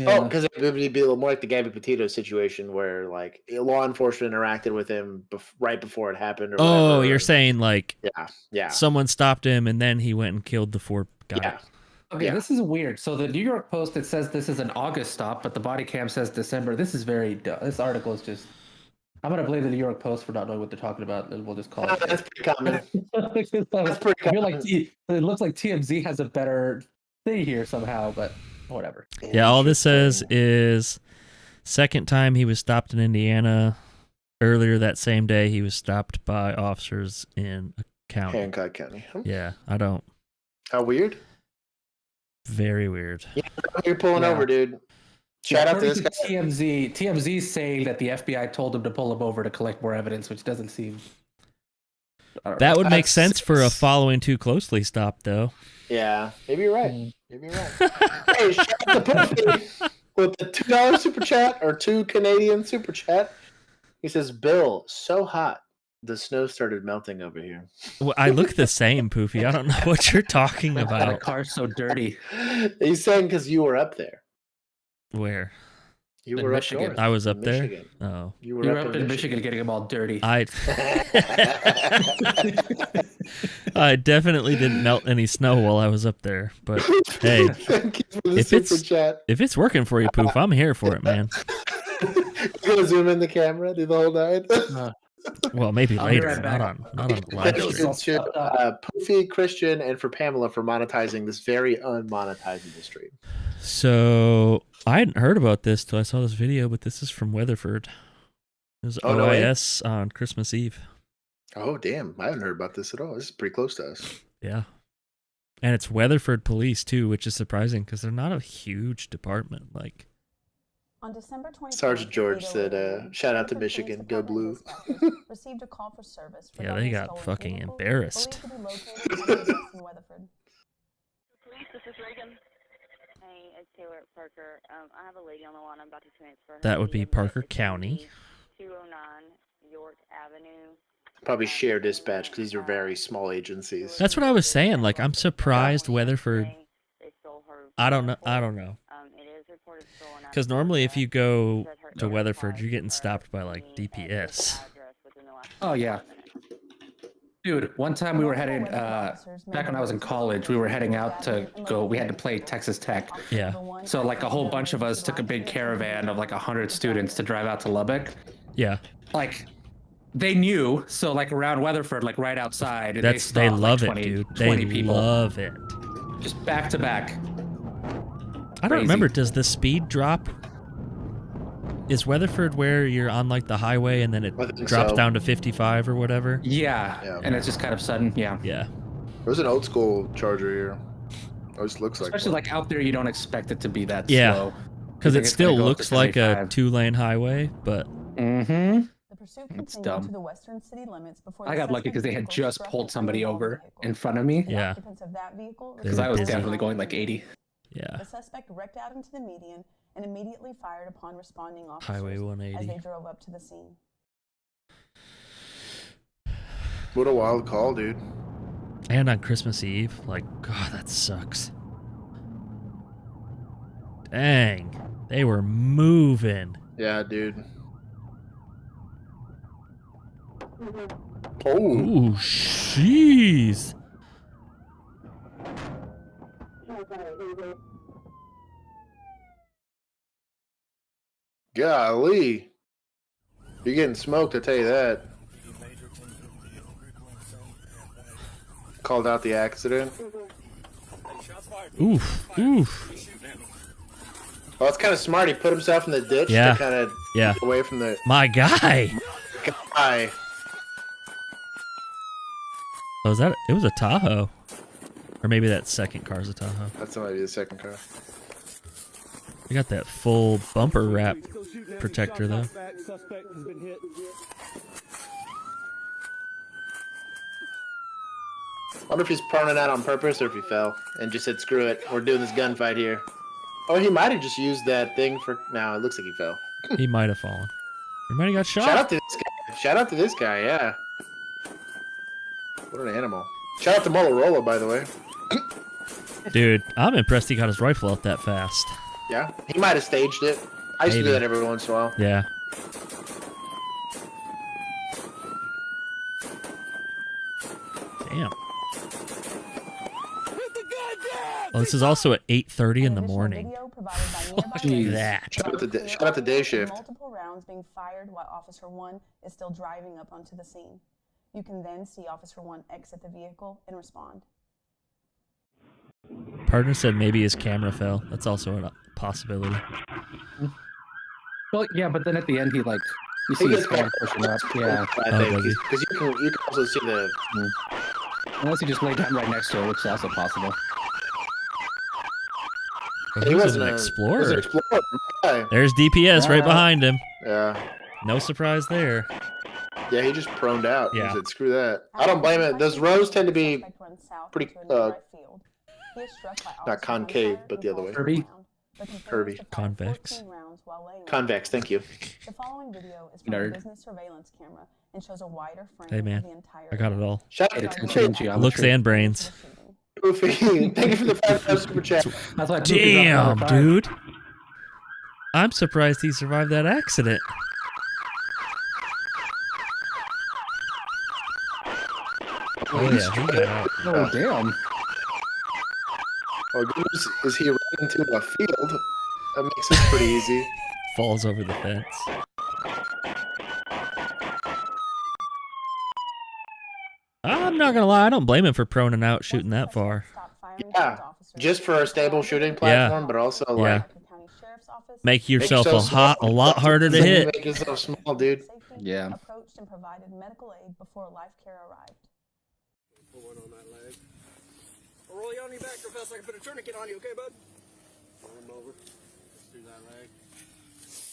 Oh, because it would be a little more like the Gabby Petito situation where like law enforcement interacted with him right before it happened. Or Oh, whatever. you're saying like yeah. someone stopped him and then he went and killed the 4 guys. Yeah. Okay, this is weird. So the New York Post, it says this is an August stop, but the body cam says December. This is very dumb. This article is just. I'm gonna blame the New York Post for not knowing what they're talking about, and we'll just call it. That's pretty common. That's pretty common. It looks like TMZ has a better thing here somehow, but whatever. Yeah, all this says is second time he was stopped in Indiana. Earlier that same day, he was stopped by officers in a county. Hancock County. Yeah, I don't. How weird. Very weird. Yeah, you're pulling over, dude. Shout out to this guy. TMZ. TMZ's saying that the FBI told him to pull him over to collect more evidence, which doesn't seem. That would make sense for a following too closely stop, though. Yeah, maybe you're right. Maybe you're right. Hey, shout out to Puffy with the $2 super chat or $2 Canadian super chat. He says, "Bill, so hot. The snow started melting over here." Well, I look the same, Poofy. I don't know what you're talking The about. car's so dirty. He's saying because you were up there. Where? You In were Michigan. up north. I was up in there. Michigan. Oh, You You were were up in Michigan. getting them all dirty. I definitely didn't melt any snow while I was up there. But hey, Thank you for the if super chat. it's working for you, Poof, I'm here for it, man. You gonna zoom in the camera, do the whole night? Well, maybe I'll be later, right not back. on the live Thank stream. you to Poofy, Christian, and for Pamela for monetizing this very unmonetizable stream. So I hadn't heard about this till I saw this video, but this is from Weatherford. It was Oh, no way. OIS on Christmas Eve. Oh, damn. I haven't heard about this at all. This is pretty close to us. Yeah. And it's Weatherford Police, too, which is surprising because they're not a huge department. Like, On December 24th, Sergeant George said, 8:08 shout out to Weatherford Police Michigan, go blue. Department and his office received a call for service yeah, they regarding a got stolen fucking vehicle embarrassed. believed to be located on the west in Weatherford. Police, this is Reagan. Hey, it's Taylor at Parker. I have a lady on the line. I'm about to transfer her. That would to be the Parker emergency County. 209 York Avenue. Probably share dispatch because these are very small agencies. That's what I was saying. Like, I'm surprised Weatherford. I don't know. It is reported stolen. Because normally, if you go to Weatherford, you're getting stopped by like DPS. Oh yeah. Dude, one time we were heading, back when I was in college, we were heading out to go, we had to play Texas Tech. Yeah. So like a whole bunch of us took a big caravan of like 100 students to drive out to Lubbock. Yeah. Like, they knew, so like around Weatherford, like right outside. And They love like 20, it, dude. 20 They people. love it. Just back to back. I don't remember. Does the speed drop? Is Weatherford where you're on like the highway and then it drops down to 55 or whatever? Yeah. And it's just kind of sudden. Yeah. Yeah. There's an old school charger here. It just looks like Especially like out there, you don't expect it to be that Yeah. slow. Because You it think it's still gonna go up looks to like a 75. 2-lane highway, but Mm-hmm. The pursuit It's continued dumb. to the western city limits before I got lucky because they had just pulled somebody over in front of me. Yeah. occupants of that vehicle Because I was busy. definitely going like 80. Yeah. The suspect wrecked out into the median and immediately fired upon responding officers Highway as 180. they drove up to the scene. What a wild call, dude. And on Christmas Eve, like, God, that sucks. Dang. They were moving. Yeah, dude. Oh. Ooh, jeez. Golly. You're getting smoked, I tell you that. Called out the accident. Oof. Oof. Well, it's kind of smart. He put himself in the ditch Yeah. to kind of Yeah. get away from the My guy. guy. Oh, was that? It was a Tahoe. Or maybe that second car's a Tahoe. That's might be the second car. We got that full bumper wrap protector, though. Suspect has been hit. Wonder if he's proning out on purpose or if he fell and just said, screw it, we're doing this gunfight here. Oh, he might have just used that thing for... No, it looks like he fell. He might have fallen. He might have got shot. Shout out to this guy. Shout out to this guy, yeah. What an animal. Shout out to Motorola, by the way. Dude, I'm impressed he got his rifle out that fast. Yeah, he might have staged it. I used to do Maybe. that every once in a while. Yeah. Damn. Oh, this is also at 8:30 in the morning. Look at that. Shout out to day shift. Multiple rounds being fired while Officer 1 is still driving up onto the scene. You can then see Officer 1 exit the vehicle and respond. Partner said maybe his camera fell. That's also a possibility. Well, yeah, but then at the end, he like, you He see his gets hand caught. pushing up. Yeah. I think. does he? Because you can also see the... Unless he just laid down right next to it, which is also possible. Oh, He he was wasn't an a- explorer. he was an explorer. Yeah. There's DPS right behind him. Yeah. No surprise there. Yeah, he just proned out. Yeah. He said, screw that. I don't blame it. Those rows tend to be pretty, not concave, but the other way. Kirby? Kirby. Convex. Convex, thank you. The following video is from Nerd. a business surveillance camera and shows a wider frame Hey, of man. the entire I got it all. Shout Paid out attention in to geometry. Looks and brains. Goofy. Thank you for the $5 super chat. That's why Poopy got Damn, another 5. dude. I'm surprised he survived that accident. Oh, yeah, he got out. Oh, damn. Oh, goodness, is he running into a field? That makes this pretty easy. Falls over the fence. I'm not gonna lie, I don't blame him for proning out shooting that far. Yeah, just for a stable shooting platform, but also like Make yourself a small. lot harder to hit. Make yourself small, dude. Yeah. Approached and provided medical aid before life care arrived. Put one on that leg. I'll roll you on your back real fast so I can put a tourniquet on you, okay, bud? Roll him over. Let's do that leg.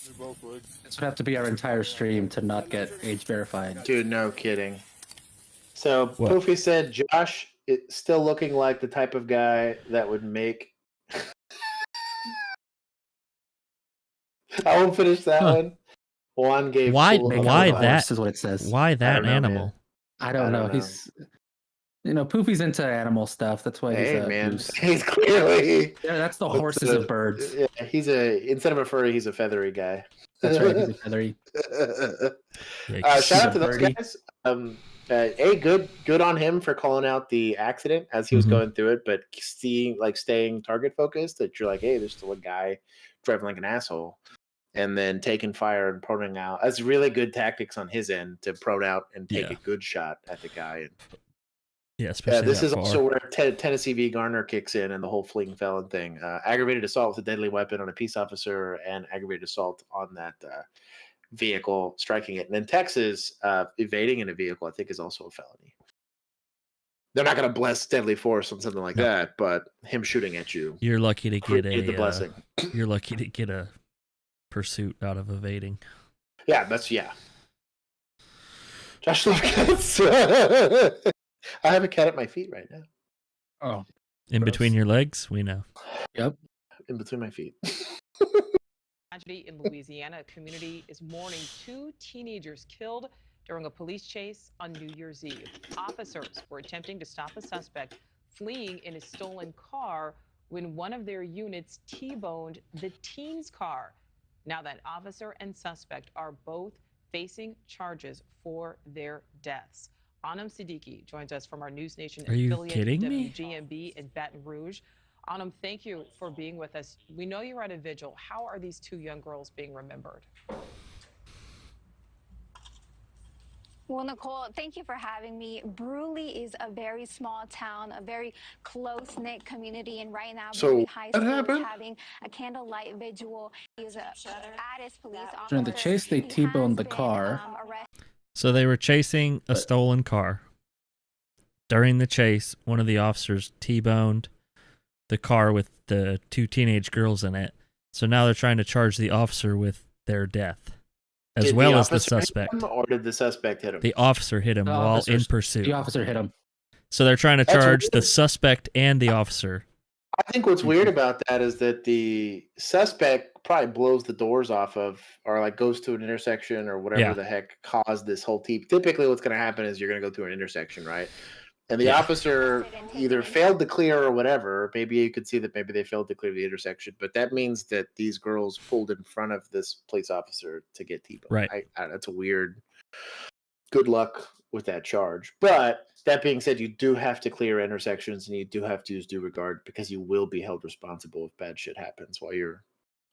Do both legs. This would have to be our entire stream to not get age verified. Dude, no kidding. So What? Poofy said Josh is still looking like the type of guy that would make. I won't finish that one. Juan gave. Why? full Why advice. that? Is what it says. Why that don't know, animal? man. I don't know. He's, you know, Poofy's into animal stuff. That's why he's Hey a man, moose. he's clearly. Yeah, that's the What's horses the- of birds. Yeah, he's instead of a furry, he's a feathery guy. That's right. He's a feathery. Yikes. Shout out He's to a those birdie. guys. Good on him for calling out the accident as he was going through it, but staying target focused. That you're like, hey, there's still a guy driving like an asshole, and then taking fire and proning out. That's really good tactics on his end to prone out and take a good shot at the guy. And especially this is also where Tennessee v. Garner kicks in and the whole fleeing felon thing. Aggravated assault with a deadly weapon on a peace officer and aggravated assault on that vehicle, striking it. And in Texas, evading in a vehicle, I think, is also a felony. They're not going to bless deadly force on something like that, but him shooting at you. You're lucky to get the blessing. You're lucky to get a pursuit out of evading. Yeah, Josh loves cats. I have a cat at my feet right now. Oh. In between your legs? We know. Yep. In between my feet. Tragedy in Louisiana. A community is mourning 2 teenagers killed during a police chase on New Year's Eve. Officers were attempting to stop a suspect fleeing in a stolen car when one of their units T-boned the teen's car. Now that officer and suspect are both facing charges for their deaths. Anam Siddiqui joins us from our News Nation affiliate WGMB in Baton Rouge. Anam, thank you for being with us. We know you're at a vigil. How are these 2 young girls being remembered? Well, Nicole, thank you for having me. Bruley is a very small town, a very close-knit community, and right now, Bruley High School is having a candlelight vigil. He was a Addis police officer. During the chase, they T-boned the car. So they were chasing a stolen car. During the chase, one of the officers T-boned the car with the 2 teenage girls in it. So now they're trying to charge the officer with their death, as well as the suspect. Or did the suspect hit him? The officer hit him while in pursuit. The officer hit him. So they're trying to charge the suspect and the officer. I think what's weird about that is that the suspect probably blows the doors off of, or like goes to an intersection or whatever the heck caused this whole Typically what's going to happen is you're going to go through an intersection, right? And the officer either failed to clear or whatever. Maybe you could see that maybe they failed to clear the intersection, but that means that these girls pulled in front of this police officer to get T-boned. Right. That's a weird. Good luck with that charge. But that being said, you do have to clear intersections and you do have to use due regard because you will be held responsible if bad shit happens while you're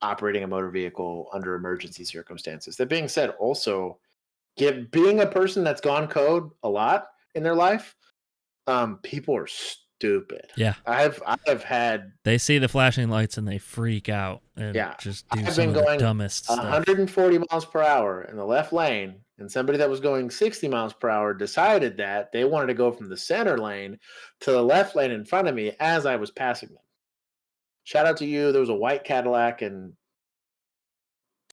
operating a motor vehicle under emergency circumstances. That being said, also, being a person that's gone code a lot in their life, people are stupid. Yeah. I've had. They see the flashing lights and they freak out and just do some of the dumbest stuff. 140 miles per hour in the left lane, and somebody that was going 60 miles per hour decided that they wanted to go from the center lane to the left lane in front of me as I was passing them. Shout out to you. There was a white Cadillac in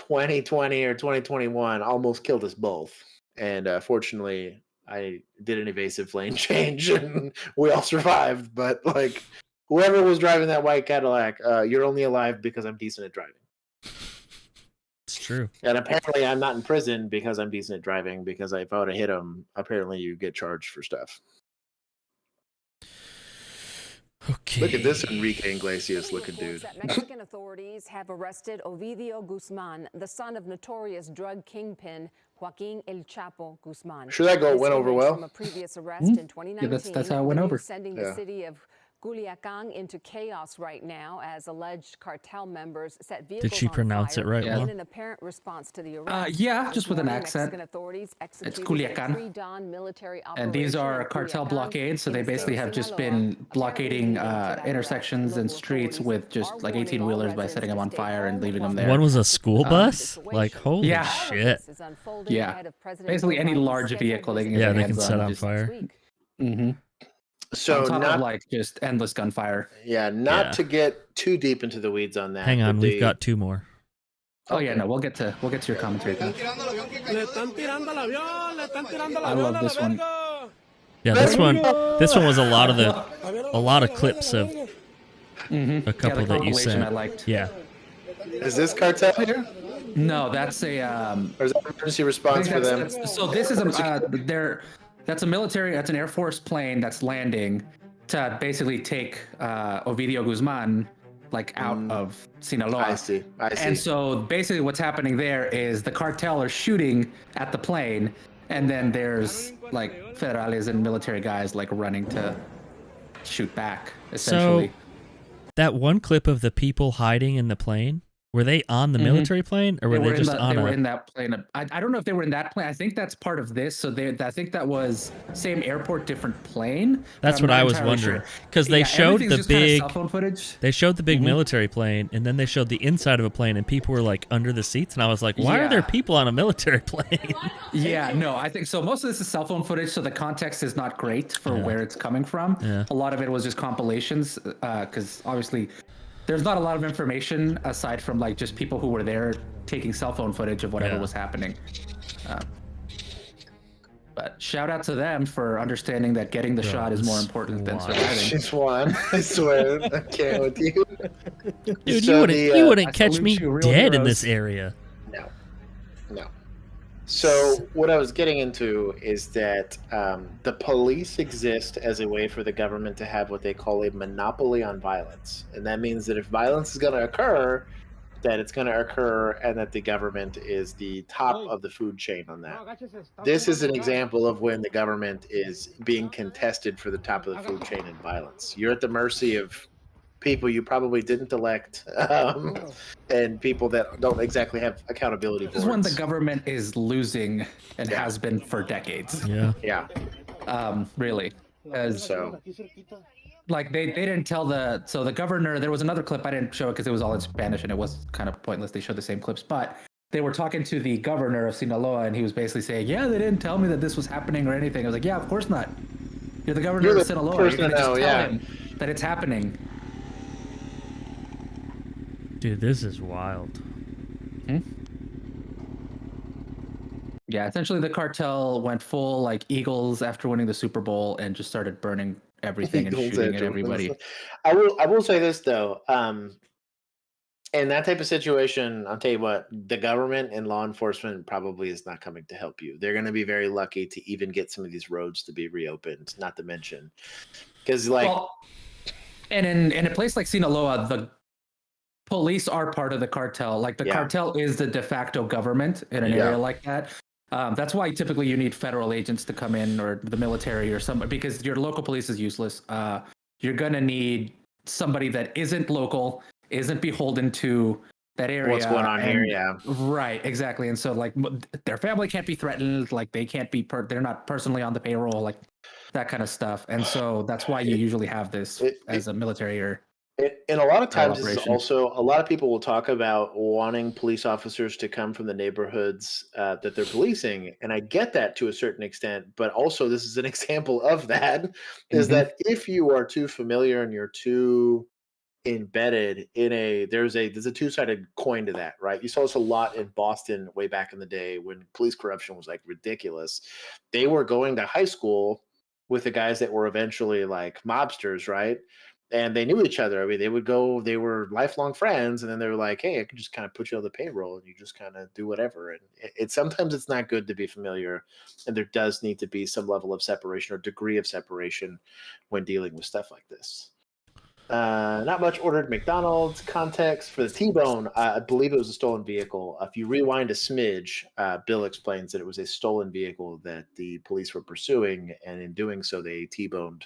2020 or 2021, almost killed us both. And fortunately, I did an evasive lane change and we all survived. But like whoever was driving that white Cadillac, you're only alive because I'm decent at driving. It's true. And apparently I'm not in prison because I'm decent at driving, because if I would have hit him, apparently you get charged for stuff. Okay. Look at this Enrique Iglesias looking dude. Mexican authorities have arrested Ovidio Guzman, the son of notorious drug kingpin Joaquin El Chapo Guzman. Sure that went over well? From a previous arrest in 2019. Yeah, that's how it went over. Sending the city of Culiacan into chaos right now as alleged cartel members set vehicles Did she on pronounce fire it right? in an apparent response to the arrest. Yeah, just with an accent. Mexican authorities It's Culiacan. And these are cartel blockades, so they basically have just been blockading intersections and streets with just like 18-wheelers by setting them on fire and leaving them there. One was a school bus? Like, holy shit. Yeah. Basically any large vehicle they can get their they hands can set on just, fire. Mm-hmm. So on top not of like just endless gunfire. Yeah, not to get too deep into the weeds on that. Hang on, we've got 2 more. Oh yeah, no, we'll get to your commentary. I love this one. Yeah, this one was a lot of clips of a couple that you sent. I liked. Yeah. Is this Cartel here? No, that's a or is that emergency response for them? So this is that's a military, that's an Air Force plane that's landing to basically take Ovidio Guzman like out of Sinaloa. I see. And so basically what's happening there is the cartel are shooting at the plane, and then there's like federales and military guys like running to shoot back, essentially. So that one clip of the people hiding in the plane, were they on the military plane, or were they just on They were in that plane. I don't know if they were in that plane. I think that's part of this. So I think that was same airport, different plane. That's what I was wondering, because they showed the big cell phone footage. They showed the big military plane, and then they showed the inside of a plane, and people were like under the seats, and I was like, why are there people on a military plane? Yeah, no, I think so. Most of this is cell phone footage, so the context is not great for where it's coming from. Yeah. A lot of it was just compilations, because obviously there's not a lot of information aside from like just people who were there taking cell phone footage of whatever was happening. But shout out to them for understanding that getting the shot is more important than surviving. She's won. I swear. I can't with you. Dude, you wouldn't catch me dead in this area. No. So what I was getting into is that the police exist as a way for the government to have what they call a monopoly on violence. And that means that if violence is going to occur, that it's going to occur and that the government is the top of the food chain on that. This is an example of when the government is being contested for the top of the food chain in violence. You're at the mercy of people you probably didn't elect, and people that don't exactly have accountability boards. This is when the government is losing and has been for decades. Yeah. Really. Like they didn't tell the governor. There was another clip, I didn't show it because it was all in Spanish and it was kind of pointless. They showed the same clips, but they were talking to the governor of Sinaloa, and he was basically saying, yeah, they didn't tell me that this was happening or anything. I was like, yeah, of course not. You're the governor of Sinaloa. You're gonna just tell him that it's happening. Dude, this is wild. Yeah, essentially the cartel went full like Eagles after winning the Super Bowl and just started burning everything and shooting at everybody. I will say this though. In that type of situation, I'll tell you what, the government and law enforcement probably is not coming to help you. They're going to be very lucky to even get some of these roads to be reopened, not to mention. Because and in a place like Sinaloa, the police are part of the cartel. Like the cartel is the de facto government in an area like that. That's why typically you need federal agents to come in, or the military or somebody, because your local police is useless. You're going to need somebody that isn't local, isn't beholden to that area. What's going on here? Yeah. Right. Exactly. And so like their family can't be threatened. Like they can't be, they're not personally on the payroll, like that kind of stuff. And so that's why you usually have this as a military or. And a lot of times, this is also a lot of people will talk about wanting police officers to come from the neighborhoods that they're policing, and I get that to a certain extent. But also, this is an example of that: is that if you are too familiar and you're too embedded in there's a two-sided coin to that, right? You saw this a lot in Boston way back in the day when police corruption was like ridiculous. They were going to high school with the guys that were eventually like mobsters, right? And they knew each other. I mean, they were lifelong friends, and then they were like, hey, I can just kind of put you on the payroll and you just kind of do whatever. And sometimes it's not good to be familiar, and there does need to be some level of separation or degree of separation when dealing with stuff like this. Not much ordered McDonald's. Context for the T-bone, I believe it was a stolen vehicle. If you rewind a smidge, Bill explains that it was a stolen vehicle that the police were pursuing, and in doing so, they T-boned.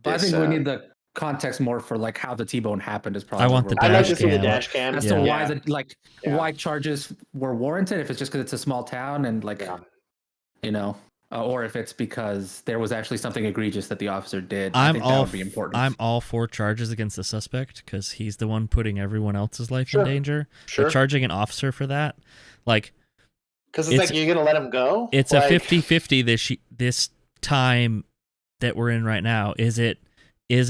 I think we need the context more for like how the T-bone happened is probably. I want the dash cam. The dash cam. As to why why charges were warranted, if it's just because it's a small town and like or if it's because there was actually something egregious that the officer did. I think that would be important. I'm all for charges against the suspect because he's the one putting everyone else's life in danger. But charging an officer for that, like, because it's like you're gonna let him go. It's like, a 50-50 this time that we're in right now. Is it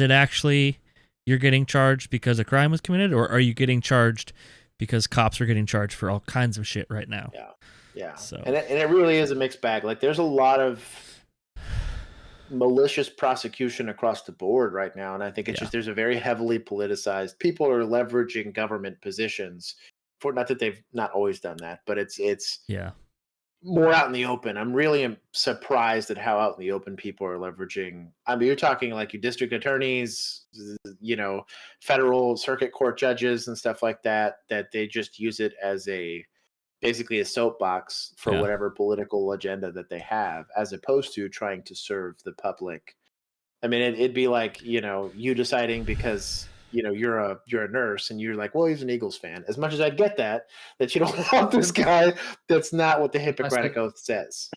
actually you're getting charged because a crime was committed, or are you getting charged because cops are getting charged for all kinds of shit right now? Yeah. So and it really is a mixed bag. Like there's a lot of malicious prosecution across the board right now, and I think it's just there's a very heavily politicized. People are leveraging government positions for, not that they've not always done that, but it's more out in the open. I'm really surprised at how out in the open people are leveraging. I mean, you're talking like your district attorneys, federal circuit court judges and stuff like that, that they just use it as a basically a soapbox for whatever political agenda that they have, as opposed to trying to serve the public. I mean, it'd be like, you deciding because, you're a nurse and you're like, well, he's an Eagles fan. As much as I'd get that you don't want this guy, that's not what the Hippocratic Oath says.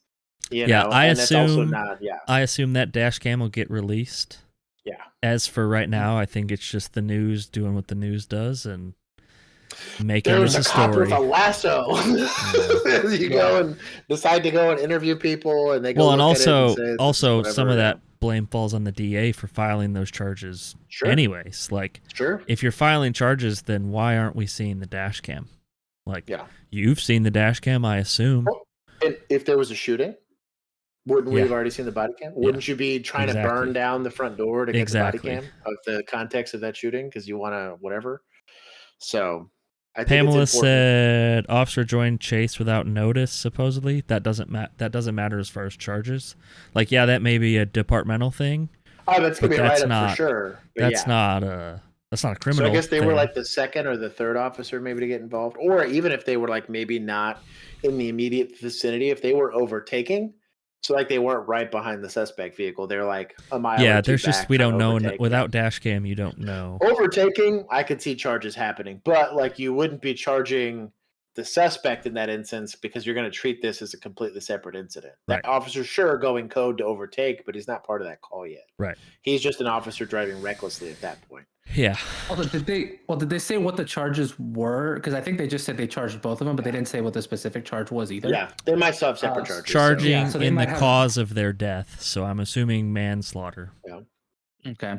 I and assume that's also not, I assume that dash cam will get released. Yeah. As for right now, I think it's just the news doing what the news does and making There's this a cop story. with a lasso. You go and decide to go and interview people, and they go. Well, and look at it and say, also whatever, some of that blame falls on the DA for filing those charges. Sure. Anyways, like, if you're filing charges, then why aren't we seeing the dash cam? Like, you've seen the dash cam, I assume. Well, and if there was a shooting, wouldn't we have already seen the body cam? Wouldn't you be trying to burn down the front door to get the body cam of the context of that shooting because you want to whatever? So, I think Pamela it's important. said officer joined chase without notice. Supposedly, that doesn't matter as far as charges. Like, that may be a departmental thing. Oh, that's gonna be right up for sure. But that's not a criminal. So I guess they thing. were like the second or the third officer maybe to get involved, or even if they were like maybe not in the immediate vicinity, if they were overtaking. So like they weren't right behind the suspect vehicle. They're like a mile. Yeah, or two there's just back we don't know overtaking. without dash cam. You don't know. Overtaking, I could see charges happening, but like you wouldn't be charging the suspect in that instance because you're going to treat this as a completely separate incident. Right. That officer sure going code to overtake, but he's not part of that call yet. Right. He's just an officer driving recklessly at that point. Yeah. Also, did they say what the charges were? Because I think they just said they charged both of them, but they didn't say what the specific charge was either. Yeah, they might still have separate charges. Charging so in the cause of their death. So I'm assuming manslaughter. Yeah. Okay.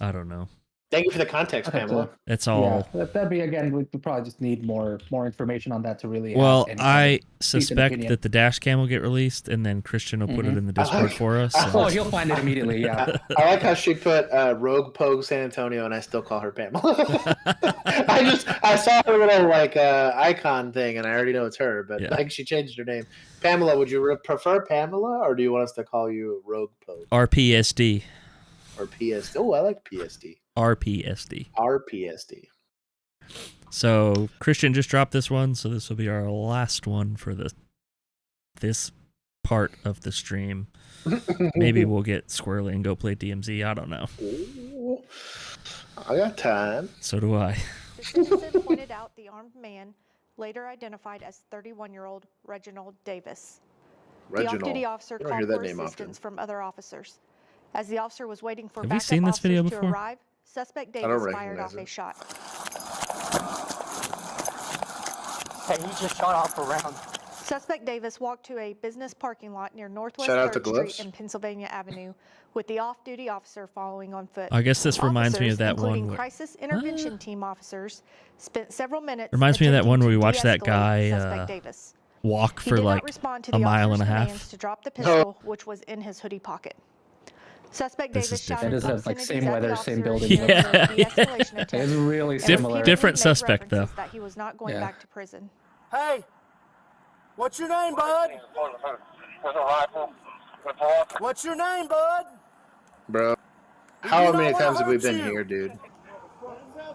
I don't know. Thank you for the context, Pamela. That's all. Yeah, that'd be, again, we probably just need more information on that to really. Well, have any I decent suspect opinion. that the dash cam will get released, and then Christian will put it in the Discord for us. Oh, he'll find it immediately. Yeah. I like how she put Rogue Pogue San Antonio, and I still call her Pamela. I saw her little like icon thing, and I already know it's her. But like she changed her name. Pamela, would you prefer Pamela, or do you want us to call you Rogue Pogue? RPSD. Or PSD. Oh, I like PSD. RPSD. RPSD. So Christian just dropped this one, so this will be our last one for this part of the stream. Maybe we'll get squirrely and go play DMZ. I don't know. Ooh, I got time. So do I. Detectives pointed out the armed man, later identified as 31-year-old Reginald Davis. The off-duty officer called for assistance from other officers. As the officer was waiting for backup seen this video officers to before? arrive, suspect Davis fired off a shot. Hey, he just shot off a round. Suspect Davis walked to a business parking lot near Northwest Shout out to 3rd Gloves. Street and Pennsylvania Avenue, with the off-duty officer following on foot. I guess this reminds me of Officers, that including one where- crisis intervention team officers, spent several minutes. Reminds me of that one where we attempting watched to that de-escalate guy suspect Davis. walk He for did like not respond to a the mile and a officer's half. commands to drop the pistol, which was in his hoodie pocket. Suspect This Davis is shouted different. That is like obscenities same at the weather, officer same in building. the de-escalation attempt, It's really and similar. repeatedly Different made suspect, though. references that he was not going back to prison. Hey, what's your name, bud? What's your name, bud? Bro, how many times have we been here, dude?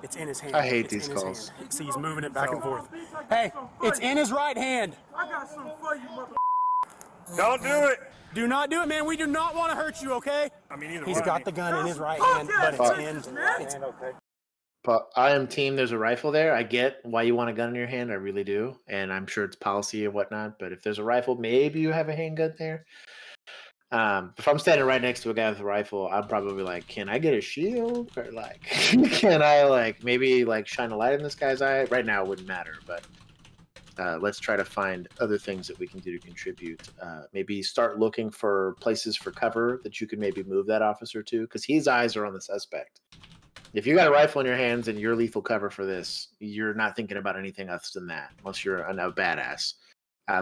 It's in his hand. I hate It's these in his calls. hand. See, he's moving it back and forth. Hey, it's in his right hand. I got something for you, mother. Don't do it. Do not do it, man. We do not want to hurt you, okay? I mean, either He's way. got the gun in his right hand, but it's in. It's, But I am team. There's a rifle there. I get why you want a gun in your hand. I really do, and I'm sure it's policy and whatnot. But if there's a rifle, maybe you have a handgun there. If I'm standing right next to a guy with a rifle, I'm probably like, "Can I get a shield?" Or like, "Can I like maybe like shine a light in this guy's eye?" Right now, it wouldn't matter, but let's try to find other things that we can do to contribute. Maybe start looking for places for cover that you can maybe move that officer to, because his eyes are on the suspect. If you got a rifle in your hands and you're lethal cover for this, you're not thinking about anything else than that, unless you're a badass.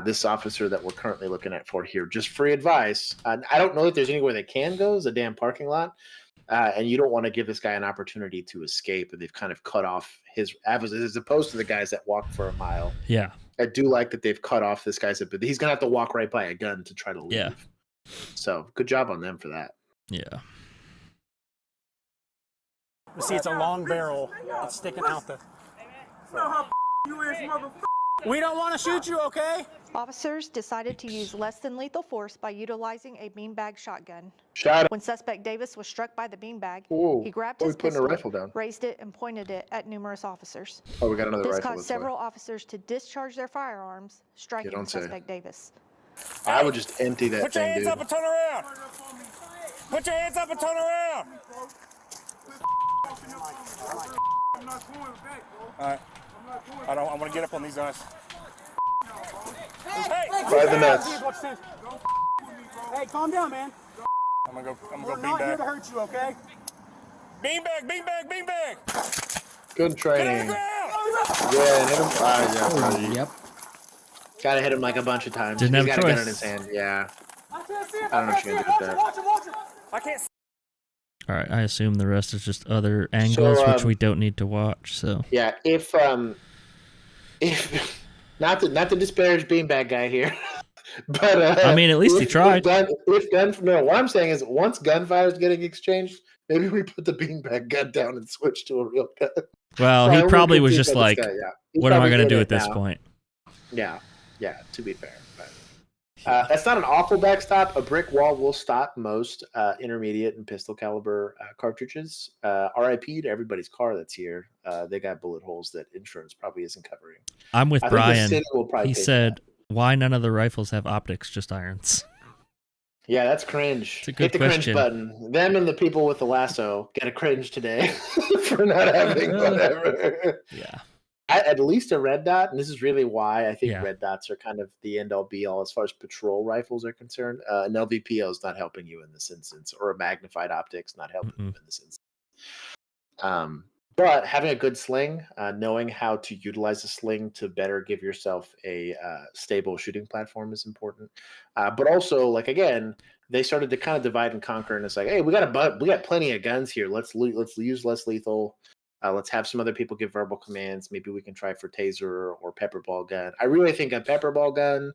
This officer that we're currently looking at for here, just free advice. I don't know if there's anywhere they can go. It's a damn parking lot. And you don't want to give this guy an opportunity to escape. And they've kind of cut off his avenues, as opposed to the guys that walk for a mile. Yeah. I do like that they've cut off this guy's, but he's going to have to walk right by a gun to try to leave. Yeah. So good job on them for that. Yeah. see, it's a long barrel. It's sticking out the. Know how you is, motherfucker. We don't want to shoot you, okay? Officers decided to use less than lethal force by utilizing a beanbag shotgun. Shot him. When suspect Davis was struck by the beanbag, Whoa. he grabbed Oh, his he's putting pistol, a rifle down. raised it, and pointed it at numerous officers. Oh, we got another This rifle. caused several officers to discharge their firearms, striking suspect Davis. I would just empty that Put your thing, hands dude. up and turn around. Put your hands up and turn around. All right. I'm going to get up on these guys. Hey, By the nuts. Hey, calm down, man. I'm gonna go We're not here to hurt you, okay? Beanbag. Good training. Yeah, hit him. Yep. Gotta hit him like a bunch of times. Didn't He's have a got a gun choice. in his hand. Yeah. I don't know what you're gonna do with that. I can't. All right, I assume the rest is just other angles which we don't need to watch. So yeah, if not to disparage beanbag guy here, but I mean, at least he tried. What I'm saying is, once gunfire is getting exchanged, maybe we put the beanbag gun down and switch to a real gun. Well, he probably was just like, "What am I going to do at this point?" Yeah. To be fair, but that's not an awful backstop. A brick wall will stop most intermediate and pistol caliber cartridges. RIP to everybody's car that's here. They got bullet holes that insurance probably isn't covering. I'm with Brian. He said, that. "Why none of the rifles have optics, just irons?" Yeah, that's cringe. It's a good Hit the question. cringe button. Them and the people with the lasso get a cringe today for not having whatever. Yeah. At least a red dot, and this is really why I think red dots are kind of the end-all be-all as far as patrol rifles are concerned. An LVPO is not helping you in this instance, or a magnified optics not helping you in this instance. But having a good sling, knowing how to utilize a sling to better give yourself a stable shooting platform is important. But also, like, again, they started to kind of divide and conquer, and it's like, hey, we got plenty of guns here. Let's use less lethal. Let's have some other people give verbal commands. Maybe we can try for taser or pepper ball gun. I really think a pepper ball gun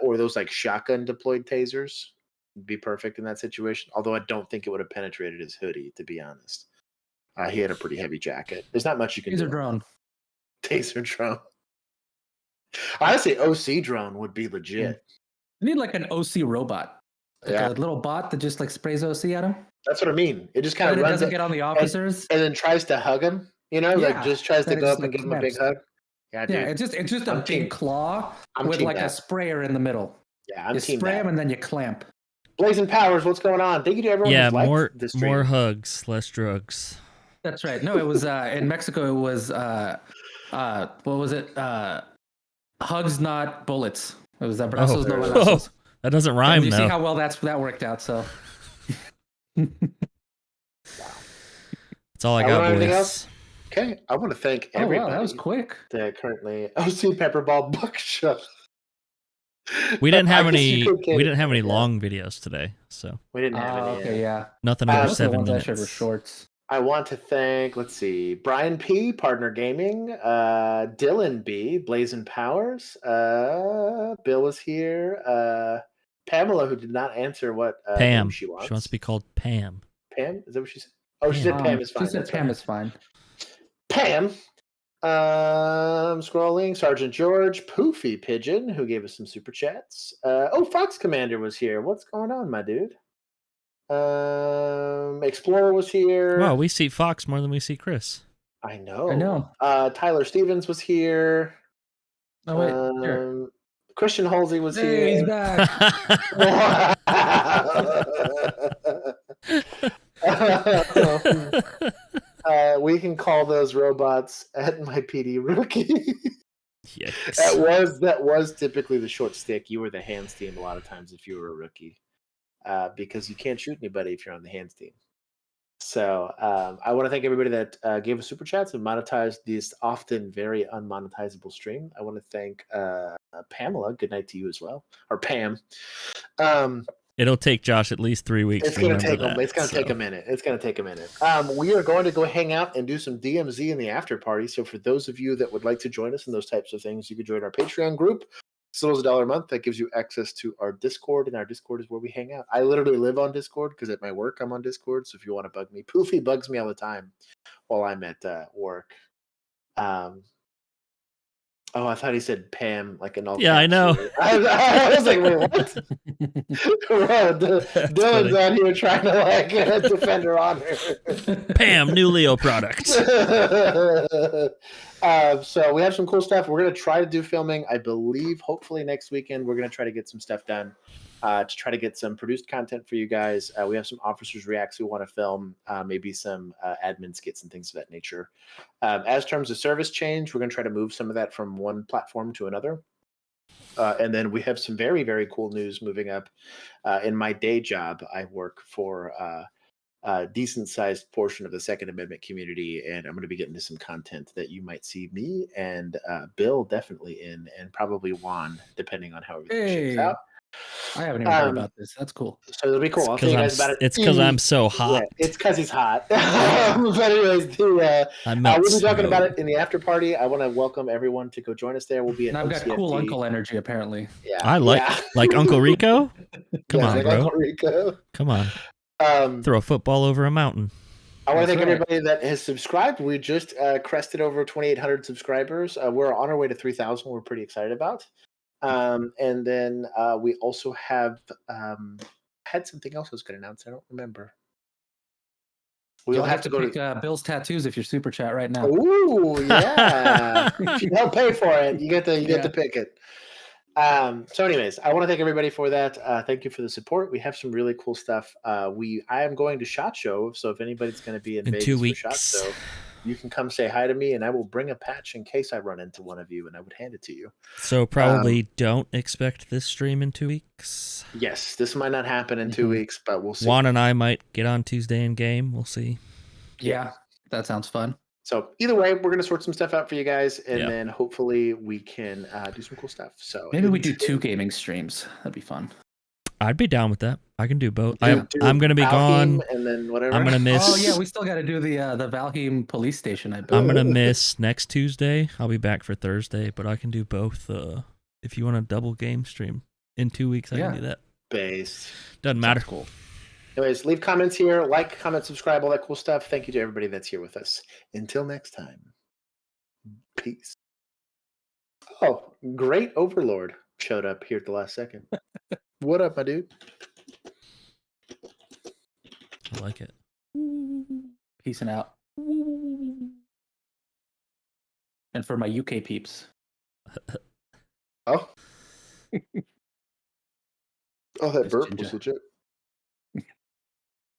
or those like shotgun deployed tasers would be perfect in that situation. Although I don't think it would have penetrated his hoodie, to be honest. He had a pretty heavy jacket. There's not much you can do. Taser drone. Honestly, OC drone would be legit. You need like an OC robot. Like a little bot that just like sprays OC at him. That's what I mean. It just kind of runs doesn't get on the officers and then tries to hug him. Like just tries to go up and give him a big hug. Yeah, dude. It's just a big claw with like a sprayer in the middle. Yeah, you spray him and then you clamp. Blazing Powers, what's going on? Thank you to everyone. Yeah, who's more hugs, less drugs. That's right. No, it was in Mexico. It was what was it? Hugs, not bullets. It was abrazos, no balazos. That doesn't rhyme. You though. see how well that worked out. So. That's all I got, boys. Else? Okay, I want to thank everybody. Wow, that was quick. That currently OC Pepperball Buckshot. We didn't have any. We didn't have any long videos today, so we didn't have any. Okay, yeah. Nothing over most 7 of the ones minutes. I shared were shorts. I want to thank, let's see, Brian P, Partner Gaming, Dylan B, Blazing Powers, Bill was here, Pamela, who did not answer what Pam. she wants. She wants to be called Pam. Pam? Is that what she said? Oh, she said Pam is fine. She said Pam is fine. Pam. Scrolling. Sergeant George, Poofy Pigeon, who gave us some super chats. Fox Commander was here. What's going on, my dude? Explorer was here. Wow, we see Fox more than we see Chris. I know. Tyler Stevens was here. Oh wait, here. Christian Halsey was here. He's back. We can call those robots at my PD rookie. Yikes. That was typically the short stick. You were the hands team a lot of times if you were a rookie, because you can't shoot anybody if you're on the hands team. So I want to thank everybody that gave us super chats and monetized this often very unmonetizable stream. I want to thank Pamela. Good night to you as well, or Pam. It'll take Josh at least 3 weeks. It's going to take a minute. It's going to take a minute. We are going to go hang out and do some DMZ in the after party. So for those of you that would like to join us in those types of things, you can join our Patreon group. So it's $1 a month. That gives you access to our Discord, and our Discord is where we hang out. I literally live on Discord because at my work I'm on Discord. So if you want to bug me, Poofy bugs me all the time while I'm at work. Oh, I thought he said Pam, like an all. Yeah, I know. I was like, wait, what? Dylan's out here trying to like defend her honor. Pam, new Leo product. So we have some cool stuff. We're gonna try to do filming. I believe, hopefully next weekend, we're gonna try to get some stuff done. To try to get some produced content for you guys. We have some officers reacts we want to film, maybe some admin skits and things of that nature. As terms of service change, we're going to try to move some of that from one platform to another. And then we have some very, very cool news moving up. In my day job, I work for a decent-sized portion of the Second Amendment community, and I'm going to be getting to some content that you might see me and Bill definitely in, and probably Juan, depending on how everything shakes out. I haven't even heard about this. That's cool. So it'll be cool. I'll tell you guys about it. It's because I'm so hot. Yeah, it's because he's hot. But anyways, we'll be talking about it in the after party. I want to welcome everyone to go join us there. We'll be at I've got cool uncle energy, apparently. Yeah, I like Uncle Rico. Come on, like bro. Uncle Rico. Come on. Throw a football over a mountain. I want to thank everybody that has subscribed. We just crested over 2,800 subscribers. We're on our way to 3,000. We're pretty excited about. And then we also have had something else I was going to announce. I don't remember. We'll have to pick Bill's tattoos if you're super chat right now. Ooh, yeah. If you don't pay for it, you get to pick it. So anyways, I want to thank everybody for that. Thank you for the support. We have some really cool stuff. I am going to SHOT Show, so if anybody's going to be in Vegas 2 weeks. for SHOT Show, you can come say hi to me, and I will bring a patch in case I run into one of you, and I would hand it to you. So probably don't expect this stream in 2 weeks. Yes, this might not happen in 2 weeks, but we'll see. Juan and I might get on Tuesday in game. We'll see. Yeah, that sounds fun. So either way, we're going to sort some stuff out for you guys, and then hopefully we can do some cool stuff. So maybe we do 2 gaming streams. That'd be fun. I'd be down with that. I can do both. I'm going to be gone. And then whatever. I'm going to miss. Oh yeah, we still got to do the Valheim police station. I'm going to miss next Tuesday. I'll be back for Thursday, but I can do both. If you want a double game stream in 2 weeks, I can do that. Based. Doesn't matter. Sounds cool. Anyways, leave comments here, like, comment, subscribe, all that cool stuff. Thank you to everybody that's here with us. Until next time, peace. Oh, great Overlord showed up here at the last second. What up, my dude? I like it. Peacing out. And for my UK peeps. Oh. Oh, that burp was legit.